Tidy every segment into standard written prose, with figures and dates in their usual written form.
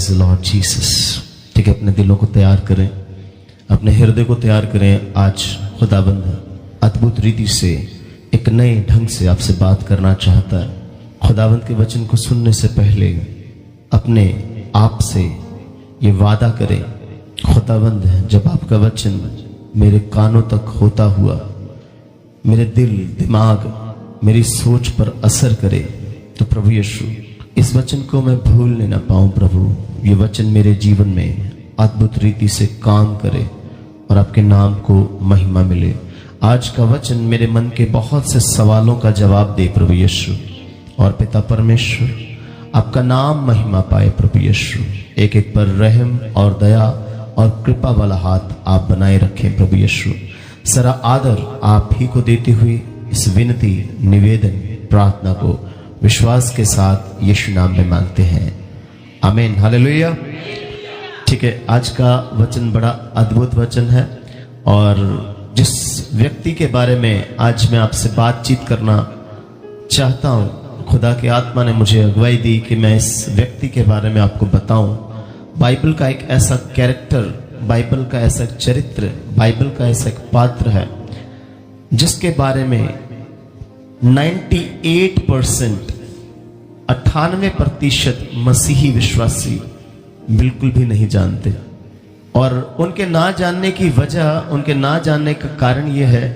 Praise the Lord Jesus. ठीक है, अपने दिलों को तैयार करें, अपने हृदय को तैयार करें। आज खुदाबंद अद्भुत रीति से एक नए ढंग से आपसे बात करना चाहता है। खुदाबंद के वचन को सुनने से पहले अपने आप से ये वादा करें, खुदाबंद जब आपका वचन मेरे कानों तक होता हुआ मेरे दिल दिमाग मेरी सोच पर असर करे, तो प्रभु यीशु इस वचन को मैं भूलने ना पाऊं। प्रभु, ये वचन मेरे जीवन में अद्भुत रीति से काम करे और आपके नाम को महिमा मिले। आज का वचन मेरे मन के बहुत से सवालों का जवाब दे प्रभु यीशु, और पिता परमेश्वर आपका नाम महिमा पाए प्रभु यीशु। एक एक पर रहम और दया और कृपा वाला हाथ आप बनाए रखें प्रभु यीशु। सारा आदर आप ही को देते हुए इस विनती निवेदन प्रार्थना को विश्वास के साथ यीशु नाम में मांगते हैं, आमीन, हालेलुया। ठीक है, आज का वचन बड़ा अद्भुत वचन है, और जिस व्यक्ति के बारे में आज मैं आपसे बातचीत करना चाहता हूं, खुदा की आत्मा ने मुझे अगुवाई दी कि मैं इस व्यक्ति के बारे में आपको बताऊं। बाइबल का एक ऐसा कैरेक्टर, बाइबल का ऐसा चरित्र, बाइबल का ऐसा एक पात्र है जिसके बारे में 98% मसीही विश्वासी बिल्कुल भी नहीं जानते। और उनके ना जानने की वजह, उनके ना जानने का कारण यह है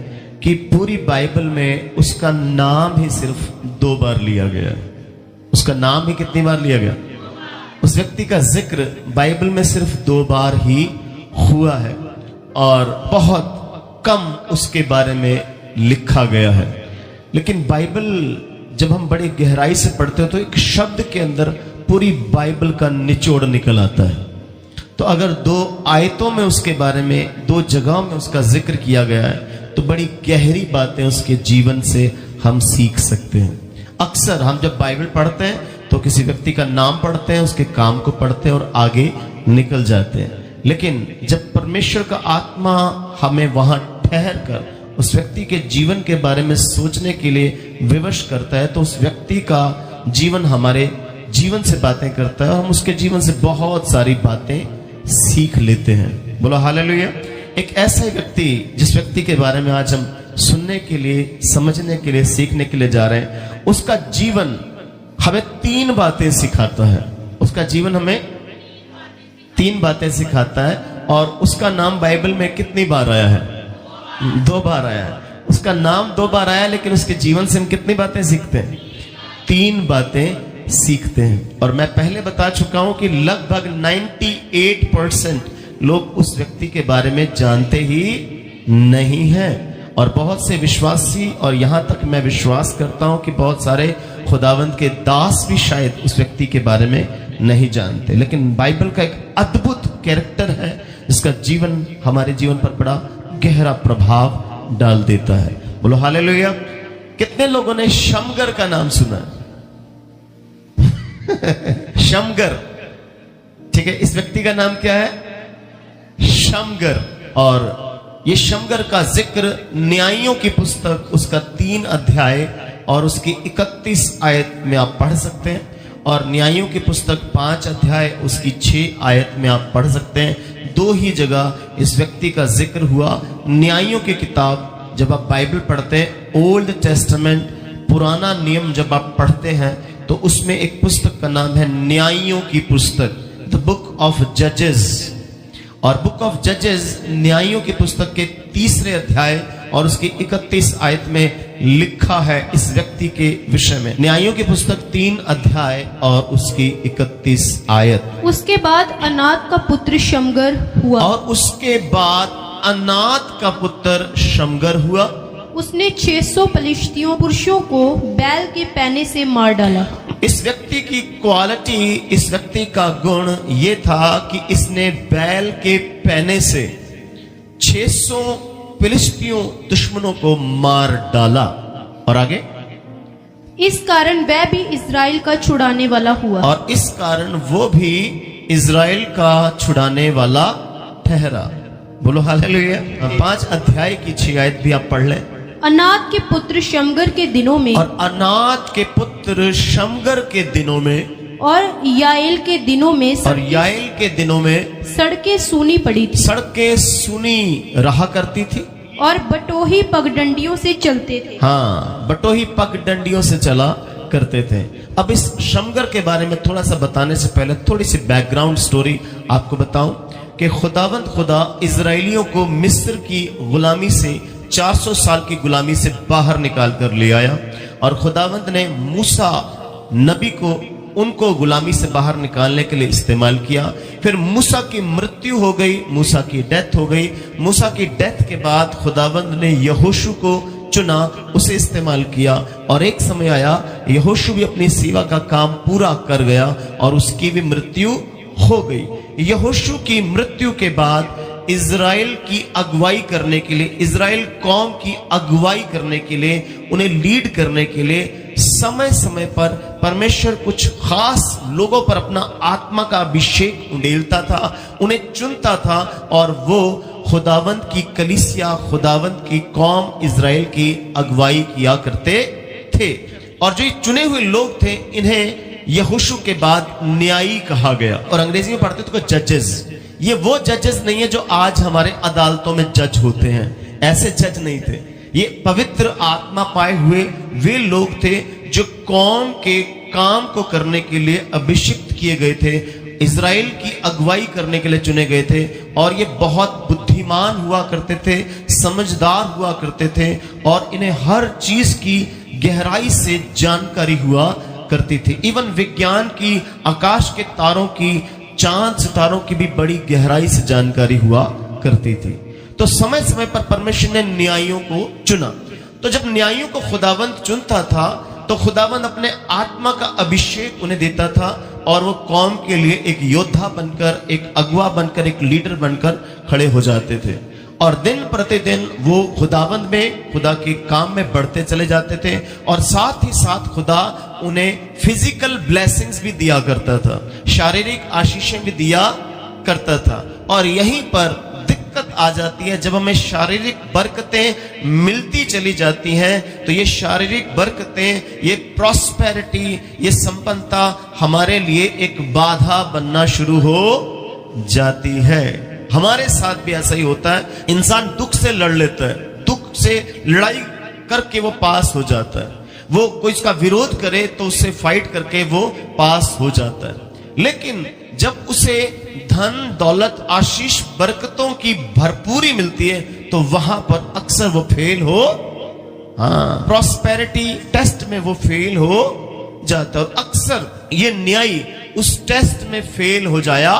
कि पूरी बाइबल में उसका नाम ही सिर्फ 2 बार लिया गया। उसका नाम ही कितनी बार लिया गया? उस व्यक्ति का जिक्र बाइबल में सिर्फ 2 बार ही हुआ है, और बहुत कम उसके बारे में लिखा गया है। लेकिन बाइबल जब हम बड़ी गहराई से पढ़ते हैं तो एक शब्द के अंदर पूरी बाइबल का निचोड़ निकल आता है। तो अगर 2 आयतों में उसके बारे में, 2 जगहों में उसका जिक्र किया गया है, तो बड़ी गहरी बातें उसके जीवन से हम सीख सकते हैं। अक्सर हम जब बाइबल पढ़ते हैं तो किसी व्यक्ति का नाम पढ़ते हैं, उसके काम को पढ़ते हैं और आगे निकल जाते हैं। लेकिन जब परमेश्वर का आत्मा हमें वहां ठहर कर उस व्यक्ति के जीवन के बारे में सोचने के लिए विवश करता है, तो उस व्यक्ति का जीवन हमारे जीवन से बातें करता है, हम उसके जीवन से बहुत सारी बातें सीख लेते हैं। बोलो हालेलुया। एक ऐसा व्यक्ति, जिस व्यक्ति के बारे में आज हम सुनने के लिए, समझने के लिए, सीखने के लिए जा रहे हैं, उसका जीवन हमें 3 बातें सिखाता है। उसका जीवन हमें 3 बातें सिखाता है, और उसका नाम बाइबल में कितनी बार आया है? 2 बार आया है। उसका नाम 2 बार आया, लेकिन उसके जीवन से हम कितनी बातें सीखते हैं? 3 बातें सीखते हैं। और मैं पहले बता चुका हूं कि लगभग 98% लोग उस व्यक्ति के बारे में जानते ही नहीं हैं। और बहुत से विश्वासी, और यहां तक मैं विश्वास करता हूं कि बहुत सारे खुदावंद के दास भी शायद उस व्यक्ति के बारे में नहीं जानते। लेकिन बाइबल का एक अद्भुत कैरेक्टर है जिसका जीवन हमारे जीवन पर बड़ा गहरा प्रभाव डाल देता है। बोलो हालेलुया। कितने लोगों ने शमगर का नाम सुना? शमगर, ठीक है, इस व्यक्ति का नाम क्या है? शमगर। और ये शमगर का जिक्र न्यायियों की पुस्तक, उसका 3 अध्याय और उसकी 31 आयत में आप पढ़ सकते हैं, और न्यायियों की पुस्तक 5 अध्याय उसकी 6 आयत में आप पढ़ सकते हैं। 2 ही जगह इस व्यक्ति का जिक्र हुआ। न्यायियों की किताब जब आप बाइबल पढ़ते हैं, ओल्ड टेस्टामेंट, पुराना नियम जब आप पढ़ते हैं, तो उसमें एक पुस्तक का नाम है न्यायियों की पुस्तक, द बुक ऑफ जजेस। और बुक ऑफ जजेस न्यायियों की पुस्तक के 3 अध्याय और उसकी 31 आयत में लिखा है इस व्यक्ति के विषय में। न्यायियों की पुस्तक 3 अध्याय और उसकी 31 आयत। उसके बाद अनात का पुत्र शमगर हुआ। और उसके बाद अनात का पुत्र शमगर हुआ। उसने 600 पलिश्तियों पुरुषों को बैल के पैने से मार डाला। इस व्यक्ति की क्वालिटी, इस व्यक्ति का गुण ये था कि इसने बैल के पैने से 600 फिलिस्तियों दुश्मनों को मार डाला। और आगे, इस कारण वह भी इजराइल का छुड़ाने वाला हुआ। और इस कारण वो भी इजराइल का छुड़ाने वाला ठहरा। बोलो हालेलुया। 5 अध्याय की 6 आयत भी आप पढ़ लें। अनात के पुत्र शमगर के दिनों में, और अनात के पुत्र शमगर के दिनों में और याएल के दिनों में और याएल के दिनों में सड़कें सूनी पड़ी थी सड़कें सुनी रहा करती थी और बटोही पगडंडियों से चलते थे। हाँ, बटोही पगडंडियों से चला करते थे। अब इस शमगर के बारे में थोड़ा सा बताने से पहले थोड़ी सी बैकग्राउंड स्टोरी आपको बताऊं कि खुदावंद खुदा इजराइलियों को मिस्र की गुलामी से 400 साल की गुलामी से बाहर निकाल कर ले आया और खुदावंद ने मूसा नबी को उनको गुलामी से बाहर निकालने के लिए इस्तेमाल किया। फिर मूसा की मृत्यु हो गई, मूसा की डेथ हो गई। मूसा की डेथ के बाद खुदावंद ने यहोशू को चुना, उसे इस्तेमाल किया और एक समय आया यहोशू भी अपनी सेवा का काम पूरा कर गया और उसकी भी मृत्यु हो गई। यहोशू की मृत्यु के बाद इज़राइल की अगुवाई करने के लिए, इज़राइल कौम की अगुवाई करने के लिए, उन्हें लीड करने के लिए समय समय पर परमेश्वर कुछ खास लोगों पर अपना आत्मा का अभिषेक उंडेलता था, उन्हें चुनता था और वो खुदावंद की कलीसिया, खुदावंद की कौम इज़राइल की अगुवाई किया करते थे। और जो ये चुने हुए लोग थे इन्हें यहोशू के बाद न्यायी कहा गया और अंग्रेजी में पढ़ते तो जजेस। ये वो जजेस नहीं है जो आज हमारे अदालतों में जज होते हैं, ऐसे जज नहीं थे। ये पवित्र आत्मा पाए हुए वे लोग थे जो कौम के काम को करने के लिए अभिषिक्त किए गए थे, इज़राइल की अगुवाई करने के लिए चुने गए थे और ये बहुत बुद्धिमान हुआ करते थे, समझदार हुआ करते थे और इन्हें हर चीज की गहराई से जानकारी हुआ करती थी। इवन विज्ञान की, आकाश के तारों की, चांद सितारों की भी बड़ी गहराई से जानकारी हुआ करती थी। तो समय समय पर परमेश्वर ने न्यायियों को चुना। तो जब न्यायियों को खुदावंद चुनता था तो खुदावंद अपने आत्मा का अभिषेक उन्हें देता था और वो कौम के लिए एक योद्धा बनकर, एक अगुवा बनकर, एक लीडर बनकर खड़े हो जाते थे और दिन प्रतिदिन वो खुदावंद में, खुदा के काम में बढ़ते चले जाते थे और साथ ही साथ खुदा उन्हें फिजिकल ब्लेसिंग्स भी दिया करता था, शारीरिक आशीषें भी दिया करता था। और यहीं पर दिक्कत आ जाती है, जब हमें शारीरिक बरकतें मिलती चली जाती हैं तो ये शारीरिक बरकतें, ये प्रॉस्पेरिटी, ये संपन्नता हमारे लिए एक बाधा बनना शुरू हो जाती है। हमारे साथ भी ऐसा ही होता है, इंसान दुख से लड़ लेता है, दुख से लड़ाई करके वो पास हो जाता है, वो कोई इसका विरोध करे तो उससे फाइट करके वो पास हो जाता है। लेकिन जब उसे धन दौलत आशीष बरकतों की भरपूरी मिलती है तो वहां पर अक्सर वो फेल हो, हाँ, प्रॉस्पेरिटी टेस्ट में वो फेल हो जाता है और अक्सर ये न्यायी उस टेस्ट में फेल हो जाया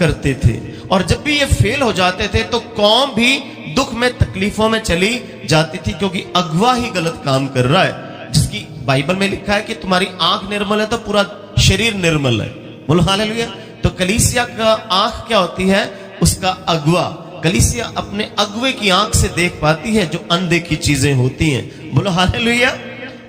करते थे। और जब भी ये फेल हो जाते थे तो कौम भी दुख में, तकलीफों में चली जाती थी क्योंकि अगुवा ही गलत काम कर रहा है। जिसकी बाइबल में लिखा है कि तुम्हारी आंख निर्मल है तो पूरा शरीर निर्मल है। बोलो हालेलुया। तो कलीसिया का आंख क्या होती है? उसका अगुवा। कलीसिया अपने अगुवे की आंख से देख पाती है जो अनदेखी चीजें होती हैं। बोलो हालेलुया,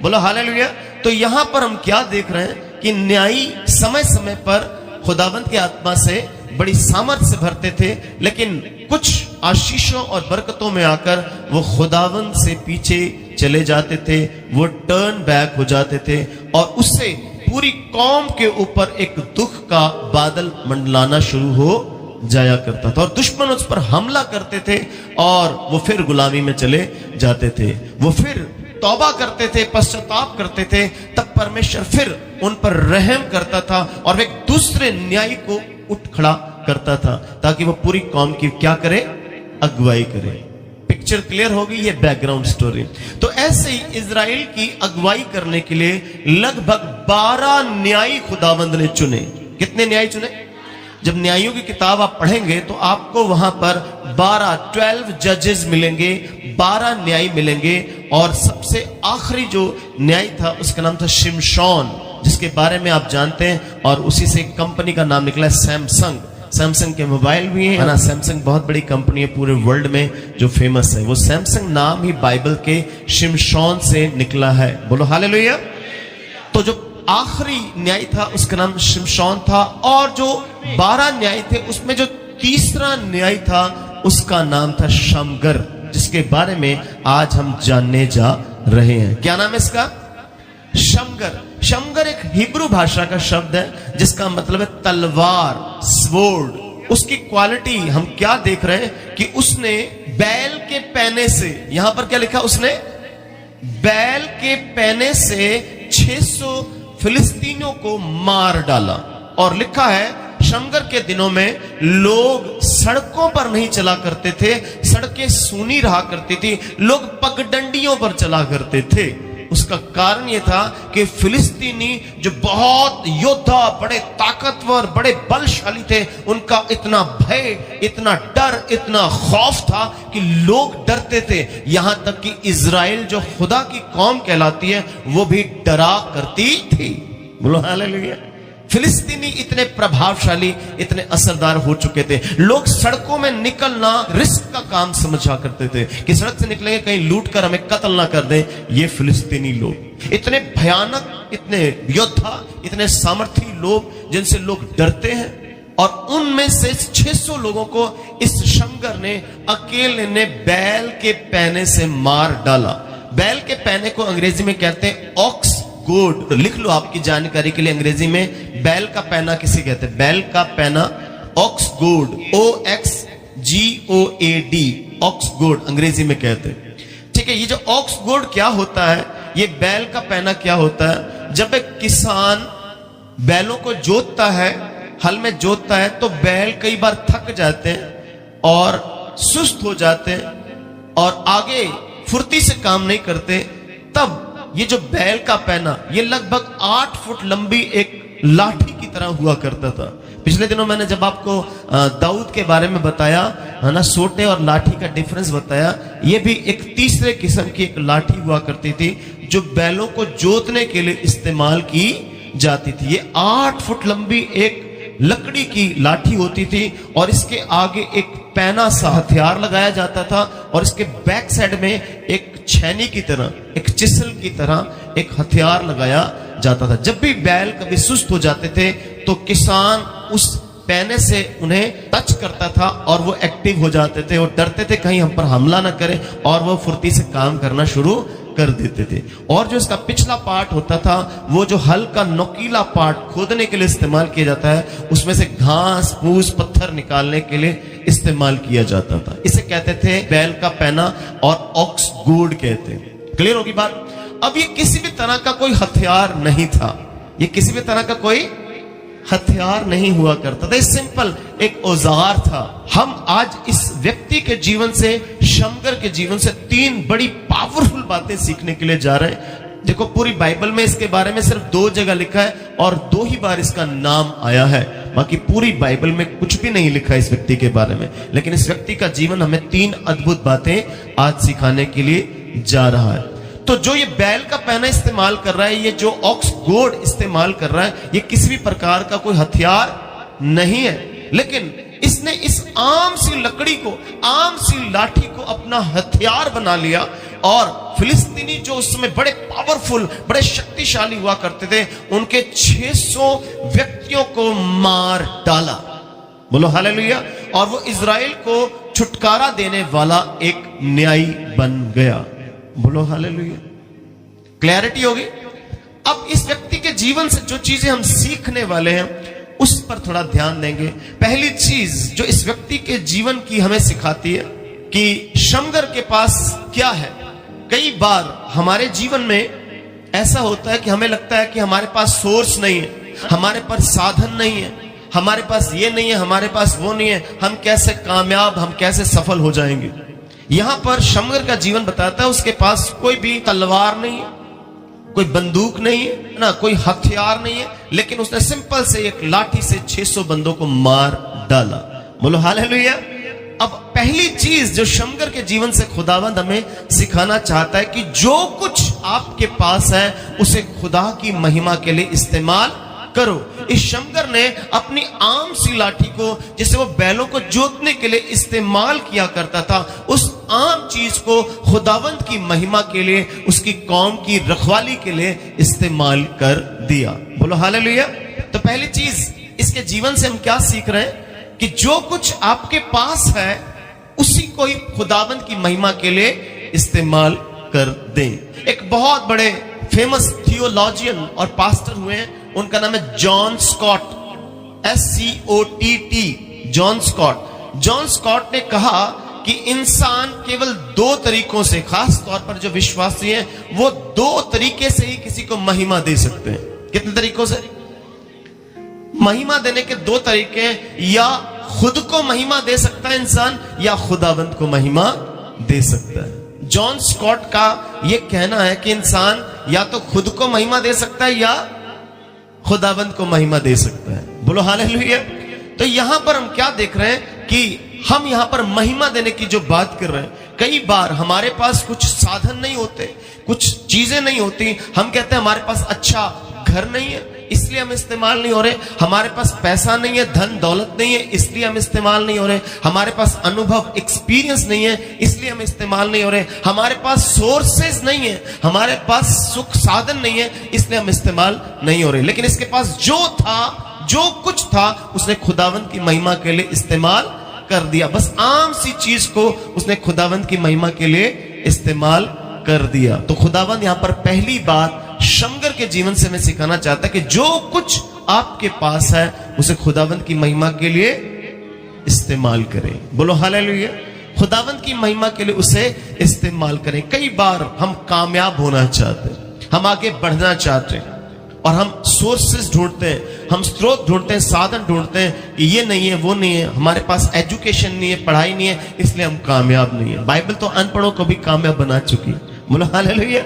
बोलो हालेलुया। तो यहां पर हम क्या देख रहे हैं कि न्यायी समय समय पर खुदावंत की आत्मा से बड़ी सामर्थ्य से भरते थे, लेकिन कुछ आशीषों और बरकतों में आकर वो खुदावंत से पीछे चले जाते थे, वो टर्न बैक हो जाते थे और उससे पूरी कौम के ऊपर एक दुख का बादल मंडलाना शुरू हो जाया करता था और दुश्मन उस पर हमला करते थे और वो फिर गुलामी में चले जाते थे। वो फिर तौबा करते थे, पश्चाताप करते थे, तब परमेश्वर फिर उन पर रहम करता था और एक दूसरे न्यायी को उठ खड़ा करता था ताकि वो पूरी कौम की क्या करे? अगुवाई करे। पिक्चर क्लियर होगी? ये बैकग्राउंड स्टोरी। तो ऐसे ही इजराइल की अगुवाई करने के लिए लगभग 12 न्यायी खुदावंद ने चुने। कितने न्यायी चुने? जब न्यायियों की किताब आप पढ़ेंगे तो आपको वहां पर 12 जजेस मिलेंगे, 12 न्यायी मिलेंगे और सबसे आखिरी जो न्यायी था उसका नाम था शिमशोन, जिसके बारे में आप जानते हैं और उसी से एक कंपनी का नाम निकला सैमसंग। सैमसंग के मोबाइल भी है ना, सैमसंग बहुत बड़ी कंपनी है पूरे वर्ल्ड में जो फेमस है। वो सैमसंग नाम ही बाइबल के शिमशोन से निकला है। बोलो हालेलुया। तो जो आखिरी न्याय था उसका नाम शिमशोन था और जो 12 न्याय थे उसमें जो तीसरा न्याय था उसका नाम था शमगर, जिसके बारे में आज हम जानने जा रहे हैं। क्या नाम है इसका? शमगर। शमगर एक हिब्रू भाषा का शब्द है जिसका मतलब है तलवार, स्वॉर्ड। उसकी क्वालिटी हम क्या देख रहे हैं कि उसने बैल के पैने से, यहां पर क्या लिखा, उसने बैल के पैने से 600 फिलिस्तीनियों को मार डाला। और लिखा है शमगर के दिनों में लोग सड़कों पर नहीं चला करते थे, सड़कें सूनी रहा करती थी, लोग पगडंडियों पर चला करते थे। उसका कारण यह था कि फिलिस्तीनी जो बहुत योद्धा, बड़े ताकतवर, बड़े बलशाली थे, उनका इतना भय, इतना डर, इतना खौफ था कि लोग डरते थे। यहां तक कि इजराइल जो खुदा की कौम कहलाती है वो भी डरा करती थी। बोलो हालेलुया। फिलिस्तीनी इतने प्रभावशाली, इतने असरदार हो चुके थे, लोग सड़कों में निकलना रिस्क का काम समझा करते थे कि सड़क से निकलेंगे कहीं लूट कर हमें कत्ल ना कर दें। ये फिलिस्तीनी लोग इतने भयानक, इतने योद्धा, इतने सामर्थी लोग जिनसे लोग डरते हैं। और उनमें से 600 लोगों को इस शमगर ने अकेले ने बैल के पैने से मार डाला। बैल के पैने को अंग्रेजी में कहते हैं ऑक्स गोड। लिख लो आपकी जानकारी के लिए, अंग्रेजी में बैल का पैना किसे कहते हैं? बैल का पैना ऑक्स गोड, OXGOAD, ऑक्स गोड अंग्रेजी में कहते हैं। ठीक है, ये जो ऑक्स गोड क्या होता है, ये बैल का पैना क्या होता है? जब एक किसान बैलों को जोतता है, हल में जोतता है, तो बैल कई बार थक जाते हैं और सुस्त हो जाते हैं और आगे फुर्ती से काम नहीं करते। तब ये जो बैल का पैना, ये लगभग 8 फुट लंबी एक लाठी की तरह हुआ करता था। पिछले दिनों मैंने जब आपको दाऊद के बारे में बताया है ना, सोटे और लाठी का डिफरेंस बताया, ये भी एक तीसरे किस्म की एक लाठी हुआ करती थी जो बैलों को जोतने के लिए इस्तेमाल की जाती थी। ये 8 फुट लंबी एक लकड़ी की लाठी होती थी और इसके आगे एक पैना सा हथियार लगाया जाता था और इसके बैक साइड में एक छैनी की तरह, एक चिसल की तरह एक हथियार लगाया जाता था। जब भी बैल कभी सुस्त हो जाते थे तो किसान उस पैने से उन्हें टच करता था और वो एक्टिव हो जाते थे और डरते थे कहीं हम पर हमला ना करें, और वो फुर्ती से काम करना शुरू कर देते थे। और जो इसका पिछला पार्ट होता था, वो जो हल का नोकीला पार्ट खोदने के लिए इस्तेमाल किया जाता है, उसमें से घास फूस पत्थर निकालने के लिए इस्तेमाल किया जाता था। इसे कहते थे बैल का पैना और ऑक्स गोड कहते हैं। क्लियर होगी बात? अब ये किसी भी तरह का कोई हथियार नहीं था, ये किसी भी तरह का कोई हथियार नहीं हुआ करता था, सिंपल एक औजार था। हम आज इस व्यक्ति के जीवन से, शमगर के जीवन से 3 बड़ी पावरफुल बातें सीखने के लिए जा रहे हैं। देखो, पूरी बाइबल में इसके बारे में सिर्फ 2 जगह लिखा है और 2 ही बार इसका नाम आया है, बाकी पूरी बाइबल में कुछ भी नहीं लिखा है इस व्यक्ति के बारे में। लेकिन इस व्यक्ति का जीवन हमें 3 अद्भुत बातें आज सिखाने के लिए जा रहा है। तो जो ये बैल का पैना इस्तेमाल कर रहा है, ये जो ऑक्स गोड इस्तेमाल कर रहा है, ये किसी भी प्रकार का कोई हथियार नहीं है, लेकिन इसने इस आम सी लकड़ी को, आम सी लाठी को अपना हथियार बना लिया। और फिलिस्तीनी जो उस समय बड़े पावरफुल, बड़े शक्तिशाली हुआ करते थे, उनके 600 व्यक्तियों को मार डाला। बोलो हालेलुया। और वो इजराइल को छुटकारा देने वाला एक न्यायी बन गया। बोलो हालेलुया। क्लैरिटी होगी? अब इस व्यक्ति के जीवन से जो चीजें हम सीखने वाले हैं उस पर थोड़ा ध्यान देंगे। पहली चीज जो इस व्यक्ति के जीवन की हमें सिखाती है कि शमगर के पास क्या है। कई बार हमारे जीवन में ऐसा होता है कि हमें लगता है कि हमारे पास सोर्स नहीं है, हमारे पास साधन नहीं है, हमारे पास ये नहीं है, हमारे पास वो नहीं है, हम कैसे कामयाब, हम कैसे सफल हो जाएंगे। यहां पर शमगर का जीवन बताता है उसके पास कोई भी तलवार नहीं है, कोई बंदूक नहीं है ना, कोई हथियार नहीं है, लेकिन उसने सिंपल से एक लाठी से 600 बंदों को मार डाला। बोलो हालेलुया। अब पहली चीज जो शमगर के जीवन से खुदावंद हमें सिखाना चाहता है कि जो कुछ आपके पास है उसे खुदा की महिमा के लिए इस्तेमाल करो। इस शमगर ने अपनी आम सी लाठी को, जिसे वो बैलों को जोतने के लिए इस्तेमाल किया करता था, उस आम चीज को खुदावंद की महिमा के लिए, उसकी कौम की रखवाली के लिए इस्तेमाल कर दिया। बोलो हालेलुया। तो पहली चीज इसके जीवन से हम क्या सीख रहे हैं कि जो कुछ आपके पास है उसी को ही खुदावंद की महिमा के लिए इस्तेमाल कर दें। एक बहुत बड़े फेमस थियोलॉजियन और पास्टर हुए हैं, उनका नाम है John Scott, SCOTT, John Scott. John Scott ने कहा कि इंसान केवल दो तरीकों से, खास तौर पर जो विश्वासी हैं, वो दो तरीके से ही किसी को महिमा दे सकते हैं। कितने तरीकों से? महिमा देने के दो तरीके हैं, या खुद को महिमा दे सकता है इंसान, या खुदावंद को महिमा दे सकता है। जॉन स्कॉट का यह कहना है कि इंसान या तो खुद को महिमा दे सकता है या खुदावंद को महिमा दे सकता है। बोलो हालेलुया। तो यहां पर हम क्या देख रहे हैं कि हम यहां पर महिमा देने की जो बात कर रहे हैं, कई बार हमारे पास कुछ साधन नहीं होते, कुछ चीजें नहीं होती, हम कहते हैं हमारे पास अच्छा घर नहीं है इसलिए हम इस्तेमाल नहीं हो रहे, हमारे पास पैसा नहीं है, धन दौलत नहीं है इसलिए हम इस्तेमाल नहीं हो रहे, हमारे पास अनुभव एक्सपीरियंस नहीं है इसलिए हम इस्तेमाल नहीं हो रहे, हमारे पास सोर्सेज नहीं है, हमारे पास सुख साधन नहीं है इसलिए हम इस्तेमाल नहीं हो रहे। लेकिन इसके पास जो था, जो कुछ था, उसने खुदावंद की महिमा के लिए इस्तेमाल कर दिया। बस आम सी चीज को उसने खुदावंद की महिमा के लिए इस्तेमाल कर दिया। तो खुदावंद यहां पर पहली बात शमगर के जीवन से मैं सिखाना चाहता कि जो कुछ आपके पास है उसे खुदावंद की महिमा के लिए इस्तेमाल करें। बोलो हालेलुया। खुदावंद की महिमा के लिए उसे इस्तेमाल करें। कई बार हम कामयाब होना चाहते हैं, हम आगे बढ़ना चाहते हैं और हम सोर्सेस ढूंढते हैं, हम स्रोत ढूंढते हैं, साधन ढूंढते हैं कि ये नहीं है, वो नहीं है, हमारे पास एजुकेशन नहीं है, पढ़ाई नहीं है, इसलिए हम कामयाब नहीं है। बाइबल तो अनपढ़ों को भी कामयाब बना चुकी है। बोलो हालेलुया।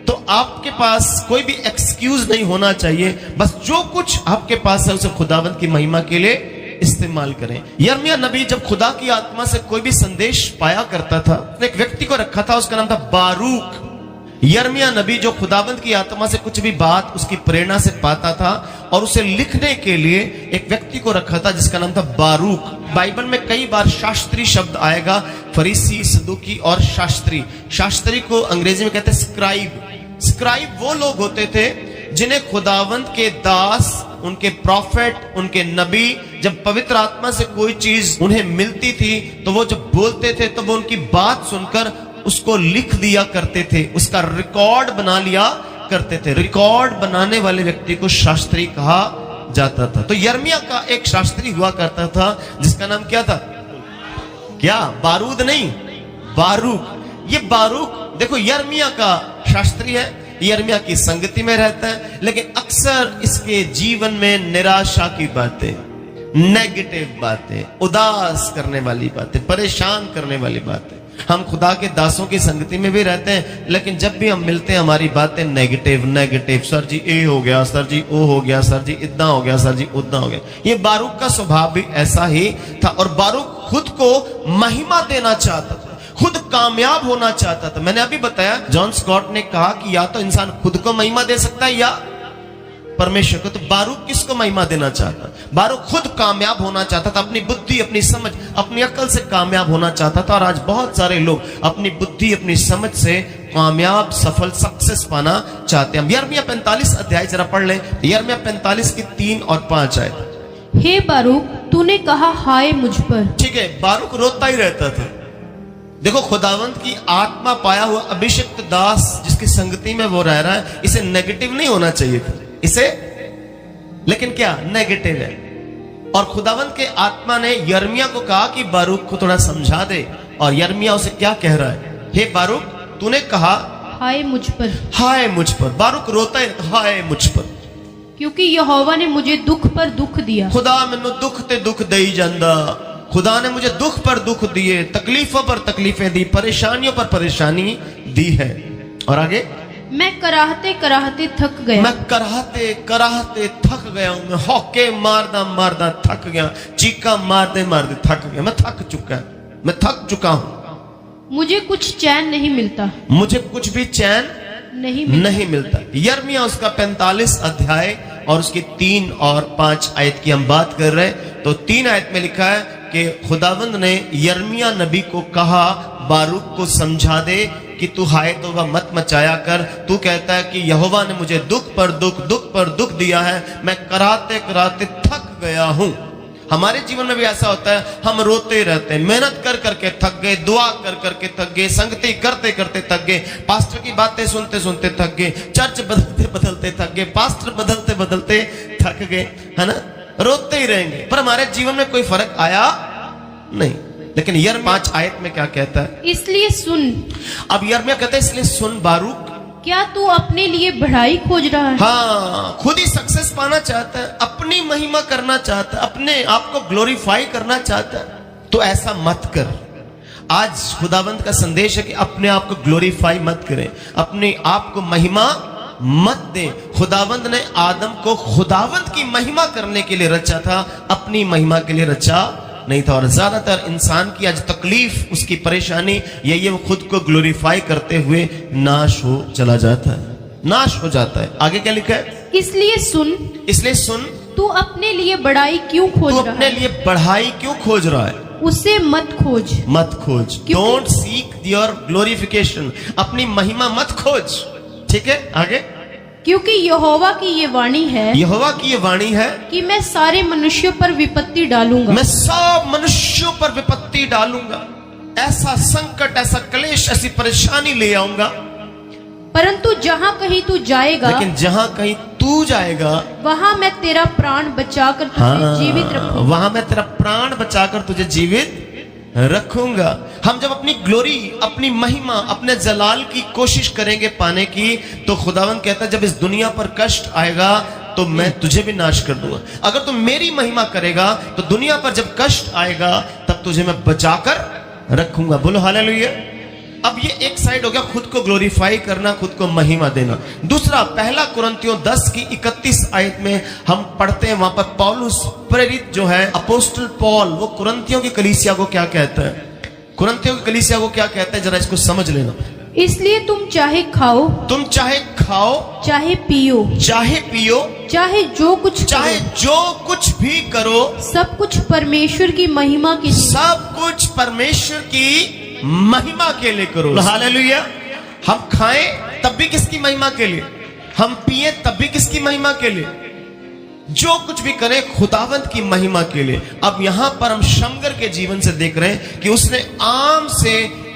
तो आपके पास कोई भी एक्सक्यूज नहीं होना चाहिए, बस जो कुछ आपके पास है उसे खुदावंद की महिमा के लिए इस्तेमाल करें। यिर्मयाह नबी जब खुदा की आत्मा से कोई भी संदेश पाया करता था, एक व्यक्ति को रखा था, उसका नाम था बारूक। यिर्मयाह नबी जो खुदावंद की आत्मा से कुछ भी बात उसकी प्रेरणा से पाता था और उसे लिखने के लिए एक व्यक्ति को रखा था जिसका नाम था बारूक। बाइबल में कई बार शास्त्री शब्द आएगा, फरीसी, सदूकी और शास्त्री। शास्त्री को अंग्रेजी में कहते हैं स्क्राइब। स्क्राइब वो लोग होते थे जिन्हें खुदावंद के दास, उनके प्रॉफिट, उनके नबी, जब पवित्र आत्मा से कोई चीज उन्हें मिलती थी तो वो जब बोलते थे तो वो उनकी बात सुनकर उसको लिख दिया करते थे, उसका रिकॉर्ड बना लिया करते थे। रिकॉर्ड बनाने वाले व्यक्ति को शास्त्री कहा जाता था। तो यिर्मयाह का एक शास्त्री हुआ करता था जिसका नाम क्या था? क्या? बारूद नहीं, बारूक। ये बारूक देखो यिर्मयाह का शास्त्री है, यिर्मयाह की संगति में रहता है, लेकिन अक्सर इसके जीवन में निराशा की बातें, नेगेटिव बातें, उदास करने वाली बातें, परेशान करने वाली बातें। हम खुदा के दासों की संगति में भी रहते हैं, लेकिन जब भी हम मिलते हैं हमारी बातें नेगेटिव नेगेटिव। सर जी ए हो गया, सर जी ओ हो गया, सर जी इतना हो गया, सर जी उतना हो गया। ये बारूक का स्वभाव भी ऐसा ही था और बारूक खुद को महिमा देना चाहता था, खुद कामयाब होना चाहता था। मैंने अभी बताया जॉन स्कॉट ने कहा कि या तो इंसान खुद को महिमा दे सकता है या परमेश्वर को। तो बारूक किसको महिमा देना चाहता? बारूक खुद कामयाब होना चाहता था, अपनी बुद्धि, अपनी समझ, अपनी अक्ल से कामयाब होना चाहता था। और आज बहुत सारे लोग अपनी बुद्धि, अपनी समझ से कामयाब, सफल, सक्सेस पाना चाहते हैं। यिर्मयाह 45 अध्याय जरा पढ़ लें। यिर्मयाह 45 की 3 और 5 आयत। हे बारूक, तूने कहा हाय मुझ पर। ठीक है, बारूक रोता ही रहता था। देखो खुदावंत की आत्मा पाया हुआ अभिषिक्त दास जिसकी संगति में वो रह रहा है, इसे नेगेटिव नहीं होना चाहिए था इसे, लेकिन क्या नेगेटिव है। और खुदावंत के आत्मा ने यिर्मयाह को कहा कि बारूक को थोड़ा समझा दे। और यिर्मयाह उसे क्या कह रहा है? हे बारूक, तूने कहा हाय मुझ पर। हाय मुझ पर। बारूक रोता है, हाय मुझ पर, क्योंकि यहोवा ने मुझे दुख पर दुख दिया। खुदा मैनू दुख ते दुख दई जांदा। खुदा ने मुझे दुख पर दुख दिए, तकलीफों पर तकलीफें दी, परेशानियों पर परेशानी दी है। और आगे, मैं कराहते कराहते थक गया। मैं कराहते कराहते थक गया हूं। मैं हौके मारदा मारदा थक गया, चीका मारते मारते थक गया। मैं थक चुका, मैं थक चुका हूं। मुझे कुछ चैन नहीं मिलता। मुझे कुछ भी चैन नहीं मिलता। यिर्मयाह उसका 45 अध्याय और उसकी 3 और 5 आयत की हम बात कर रहे हैं। तो 3 आयत में लिखा है कि खुदावंद ने यिर्मयाह नबी को कहा, बारूक को समझा दे कि तू हाय तौबा मत मचाया कर। तू कहता है कि यहोवा ने मुझे दुख पर दुख, दुख पर दुख दिया है। मैं कराते कराते थक गया हूं। हमारे जीवन में भी ऐसा होता है, हम रोते रहते हैं, मेहनत कर करके थक गए, दुआ कर करके थक गए, संगति करते करते थक गए, पास्टर की बातें सुनते सुनते थक गए, चर्च बदलते बदलते थक गए, पास्टर बदलते बदलते थक गए, है ना, रोते ही रहेंगे, पर हमारे जीवन में कोई फर्क आया नहीं। लेकिन यिर्मयाह 5 आयत में क्या कहता है? इसलिए सुन। अब यिर्मयाह कहता है इसलिए सुन बारूक, क्या तू अपने लिए बढ़ाई खोज रहा है? हाँ, खुद ही सक्सेस पाना चाहता है, अपनी महिमा करना चाहता है, अपने आप को ग्लोरीफाई करना चाहता है, तो ऐसा मत कर। आज खुदावंद का संदेश है कि अपने आप को ग्लोरीफाई मत करें, अपने आप को महिमा मत दे। खुदावंद ने आदम को खुदावंद की महिमा करने के लिए रचा था, अपनी महिमा के लिए रचा नहीं था। और ज्यादातर इंसान की आज तकलीफ, उसकी परेशानी यही है, वो खुद को ग्लोरीफाई करते हुए नाश हो चला जाता है, नाश हो जाता है। आगे क्या लिखा है? इसलिए सुन, इसलिए सुन, तू अपने लिए बढ़ाई क्यों खोज तू रहा अपने है? लिए बढ़ाई क्यों खोज रहा है? उसे मत खोज, मत खोज। डोंट सीक योर ग्लोरिफिकेशन, अपनी महिमा मत खोज। ठीक है, आगे। क्योंकि यहोवा की ये वाणी है, यहोवा की ये वाणी है कि मैं सारे मनुष्यों पर विपत्ति डालूंगा। मैं सब मनुष्यों पर विपत्ति डालूंगा, ऐसा संकट, ऐसा क्लेश, ऐसी परेशानी ले आऊंगा। परंतु जहाँ कहीं तू जाएगा, लेकिन जहां कहीं तू जाएगा, वहां मैं तेरा प्राण बचाकर तुझे जीवित रखूंगा। वहां मैं तेरा प्राण बचाकर तुझे जीवित रखूंगा। हम जब अपनी ग्लोरी, अपनी महिमा, अपने जलाल की कोशिश करेंगे पाने की, तो खुदावंद कहता है जब इस दुनिया पर कष्ट आएगा तो मैं तुझे भी नाश कर दूंगा। अगर तुम मेरी महिमा करेगा तो दुनिया पर जब कष्ट आएगा तब तुझे मैं बचाकर रखूंगा। बोलो हालेलुया। अब ये एक साइड हो गया खुद को ग्लोरीफाई करना, खुद को महिमा देना। दूसरा, पहला कुरिन्थियों 10 की 31 आयत में हम पढ़ते हैं, वहां पर पौलुस प्रेरित जो है, अपोस्टल पॉल, वो कुरिन्थियों की कलीसिया को क्या कहता है? कुरिन्थियों की कलीसिया को क्या कहता है, जरा इसको समझ लेना। इसलिए तुम चाहे खाओ, चाहे पियो, चाहे जो कुछ भी करो, सब कुछ परमेश्वर की महिमा के लिए, सब कुछ परमेश्वर की महिमा के लिए करो। हालेलुया। हम खाएं तब भी किसकी महिमा के लिए, हम पिए तब भी किसकी महिमा के लिए, जो कुछ भी करें खुदावंत की महिमा के लिए। अब यहां पर हम शमगर के जीवन से देख रहे हैं कि उसने आम से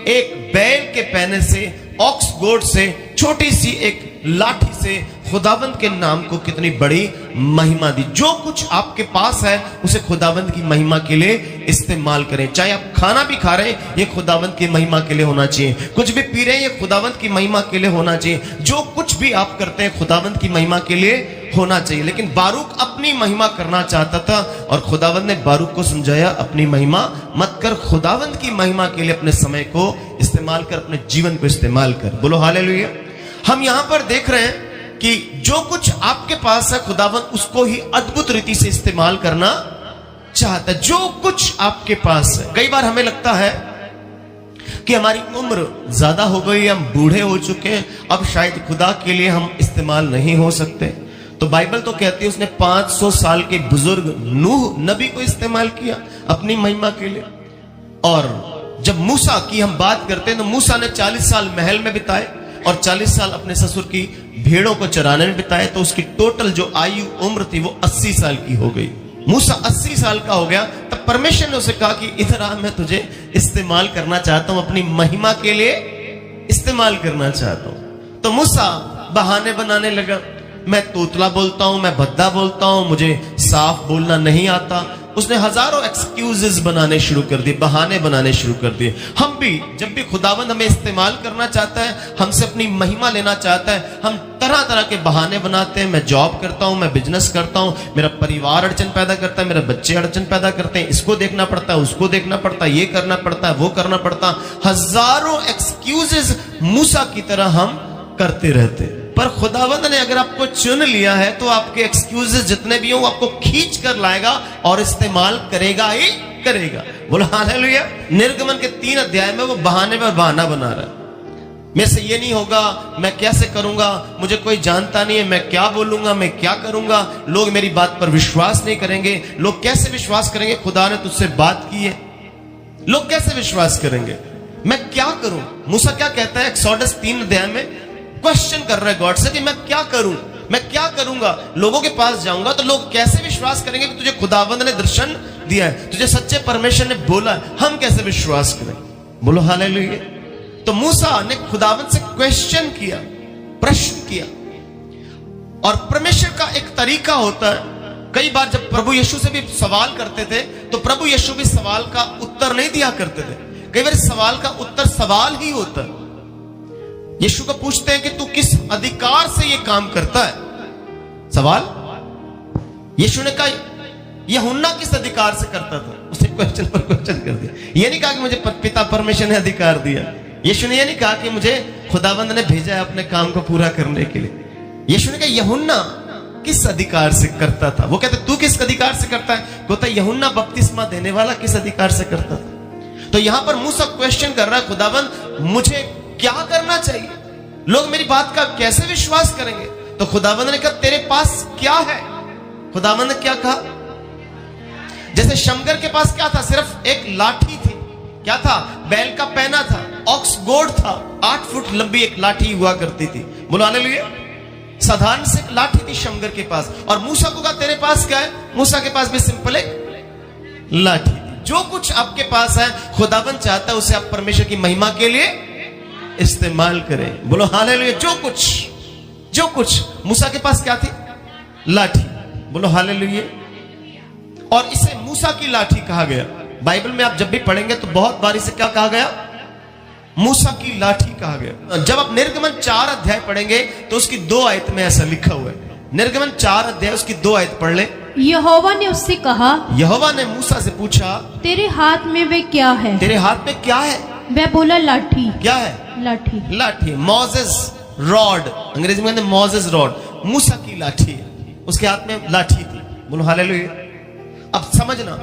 एक बैल के पहने से, ऑक्स गोड से, छोटी सी एक लाठी से खुदावंत के नाम को कितनी बड़ी महिमा दी। जो कुछ आपके पास है उसे खुदावंत की महिमा के लिए इस्तेमाल करें। चाहे आप खाना भी खा रहे हैं, ये खुदावंत की महिमा के लिए होना चाहिए। कुछ भी पी रहे हैं, ये खुदावंत की महिमा के लिए होना चाहिए। जो कुछ भी आप करते हैं खुदावंत की महिमा के लिए होना चाहिए। लेकिन बारूक अपनी महिमा करना चाहता था और खुदावंत ने बारूक को समझाया, अपनी महिमा मत कर, खुदावंत की महिमा के लिए अपने समय को इस्तेमाल कर, अपने जीवन को इस्तेमाल कर। बोलो हालेलुया। हम यहां पर देख रहे हैं कि जो कुछ आपके पास है खुदावंत उसको ही अद्भुत रीति से इस्तेमाल करना चाहता है। जो कुछ आपके पास है। कई बार हमें लगता है कि हमारी उम्र ज्यादा हो गई, हम बूढ़े हो चुके हैं, अब शायद खुदा के लिए हम इस्तेमाल नहीं हो सकते। तो बाइबल तो कहती है उसने 500 साल के बुजुर्ग नूह नबी को इस्तेमाल किया अपनी महिमा के लिए। और जब मूसा की हम बात करते हैं तो मूसा ने 40 साल महल में बिताए और 40 साल अपने ससुर की भेड़ों को चराने में बिताए, तो उसकी टोटल जो आयु उम्र थी वो 80 साल की हो गई। मूसा 80 साल का हो गया, तब परमेश्वर ने उसे कहा कि इधर आ, मैं तुझे इस्तेमाल करना चाहता हूं, अपनी महिमा के लिए इस्तेमाल करना चाहता हूं। तो मूसा बहाने बनाने लगा, मैं तोतला बोलता हूं, मैं भद्दा बोलता हूं, मुझे साफ बोलना नहीं आता। उसने हजारों एक्सक्यूजेस बनाने शुरू कर दिए, बहाने बनाने शुरू कर दिए। हम भी जब भी खुदावंद हमें इस्तेमाल करना चाहता है, हमसे अपनी महिमा लेना चाहता है, हम तरह तरह के बहाने बनाते हैं। मैं जॉब करता हूं, मैं बिजनेस करता हूं, मेरा परिवार अड़चन पैदा करता है, मेरे बच्चे अड़चन पैदा करते हैं, इसको देखना पड़ता है, उसको देखना पड़ता है, ये करना पड़ता है, वो करना पड़ता है। हजारों एक्सक्यूजेस मूसा की तरह हम करते रहते हैं। पर खुदावंद ने अगर आपको चुन लिया है तो आपके एक्सक्यूजेस जितने भी हो आपको खींच कर लाएगा और इस्तेमाल करेगा ही करेगा। बोलो हालेलुया। निर्गमन के 3 अध्याय में वो बहाने पर बहाना बना रहा है। मेरे से ये नहीं होगा, मैं कैसे करूंगा, मुझे कोई जानता नहीं है, मैं क्या बोलूंगा, मैं क्या करूंगा, लोग मेरी बात पर विश्वास नहीं करेंगे। लोग कैसे विश्वास करेंगे, खुदा ने तुझसे बात की है, लोग कैसे विश्वास करेंगे, मैं क्या करूं। मूसा क्या कहता है एक्सोडस 3 अध्याय में, क्वेश्चन कर रहा है गॉड से कि मैं क्या करूं। मैं क्या करूंगा? लोगों के पास जाऊंगा तो लोग कैसे विश्वास करेंगे कि तुझे खुदावंद ने दर्शन दिया है, तुझे सच्चे परमेश्वर ने बोला है? हम कैसे विश्वास करें? बोलो हालेलुया। तो मूसा ने खुदावंद से क्वेश्चन किया, प्रश्न किया। और परमेश्वर का एक तरीका होता है, कई बार जब प्रभु यीशु से भी सवाल करते थे तो प्रभु यीशु भी सवाल का उत्तर नहीं दिया करते थे। कई बार सवाल का उत्तर सवाल ही होता है। यीशु को पूछते हैं कि तू किस अधिकार से ये काम करता है? सवाल। यीशु ने कहा यूहन्ना किस अधिकार से करता था? उसने क्वेश्चन पर क्वेश्चन कर दिया। ये नहीं कहा कि मुझे पिता परमेश्वर ने अधिकार दिया। यीशु ने ये नहीं कहा कि मुझे खुदावंद ने भेजा है अपने काम को पूरा करने के लिए। यीशु ने कहा यूहन्ना किस अधिकार से करता था? वो कहते तू किस अधिकार से करता है? कहता यूहन्ना बपतिस्मा देने वाला किस अधिकार से करता था? तो यहां पर मूसा क्वेश्चन कर रहा है, खुदावंद मुझे क्या करना चाहिए? लोग मेरी बात का कैसे विश्वास करेंगे? तो खुदावंद ने कहा तेरे पास क्या है? खुदावंद ने क्या कहा? जैसे शमगर के पास क्या था? सिर्फ एक लाठी थी। क्या था? बैल का पैना था, ऑक्स गोड था, 8 फुट लंबी एक लाठी हुआ करती थी। बोलो हालेलुया। साधारण से एक लाठी थी शमगर के पास। और मूसा को कहा तेरे पास क्या है? मूसा के पास भी सिंपल एक लाठी थी। जो कुछ आपके पास है खुदावंद चाहता है उसे आप परमेश्वर की महिमा के लिए इस्तेमाल करें। बोलो हालेलुया। जो कुछ मूसा के पास क्या थी? लाठी। बोलो हालेलुया। और इसे मूसा की लाठी कहा गया। बाइबल में आप जब भी पढ़ेंगे तो बहुत बार इसे क्या कहा गया? मूसा की लाठी कहा गया। जब आप निर्गमन 4 अध्याय पढ़ेंगे तो उसकी 2 आयत में ऐसा लिखा हुआ है। निर्गमन 4 अध्याय उसकी 2 आयत पढ़ ले। यहोवा ने उससे कहा, यहोवा ने मूसा से पूछा तेरे हाथ में वे क्या है? तेरे हाथ में क्या है? वह बोला लाठी। क्या है? लाठी। लाठी। मोजेस रॉड, अंग्रेजी में मोजेस रॉड। मूसा की लाठी है, उसके हाथ में लाठी थी। बोलो हालेलुया। अब समझना,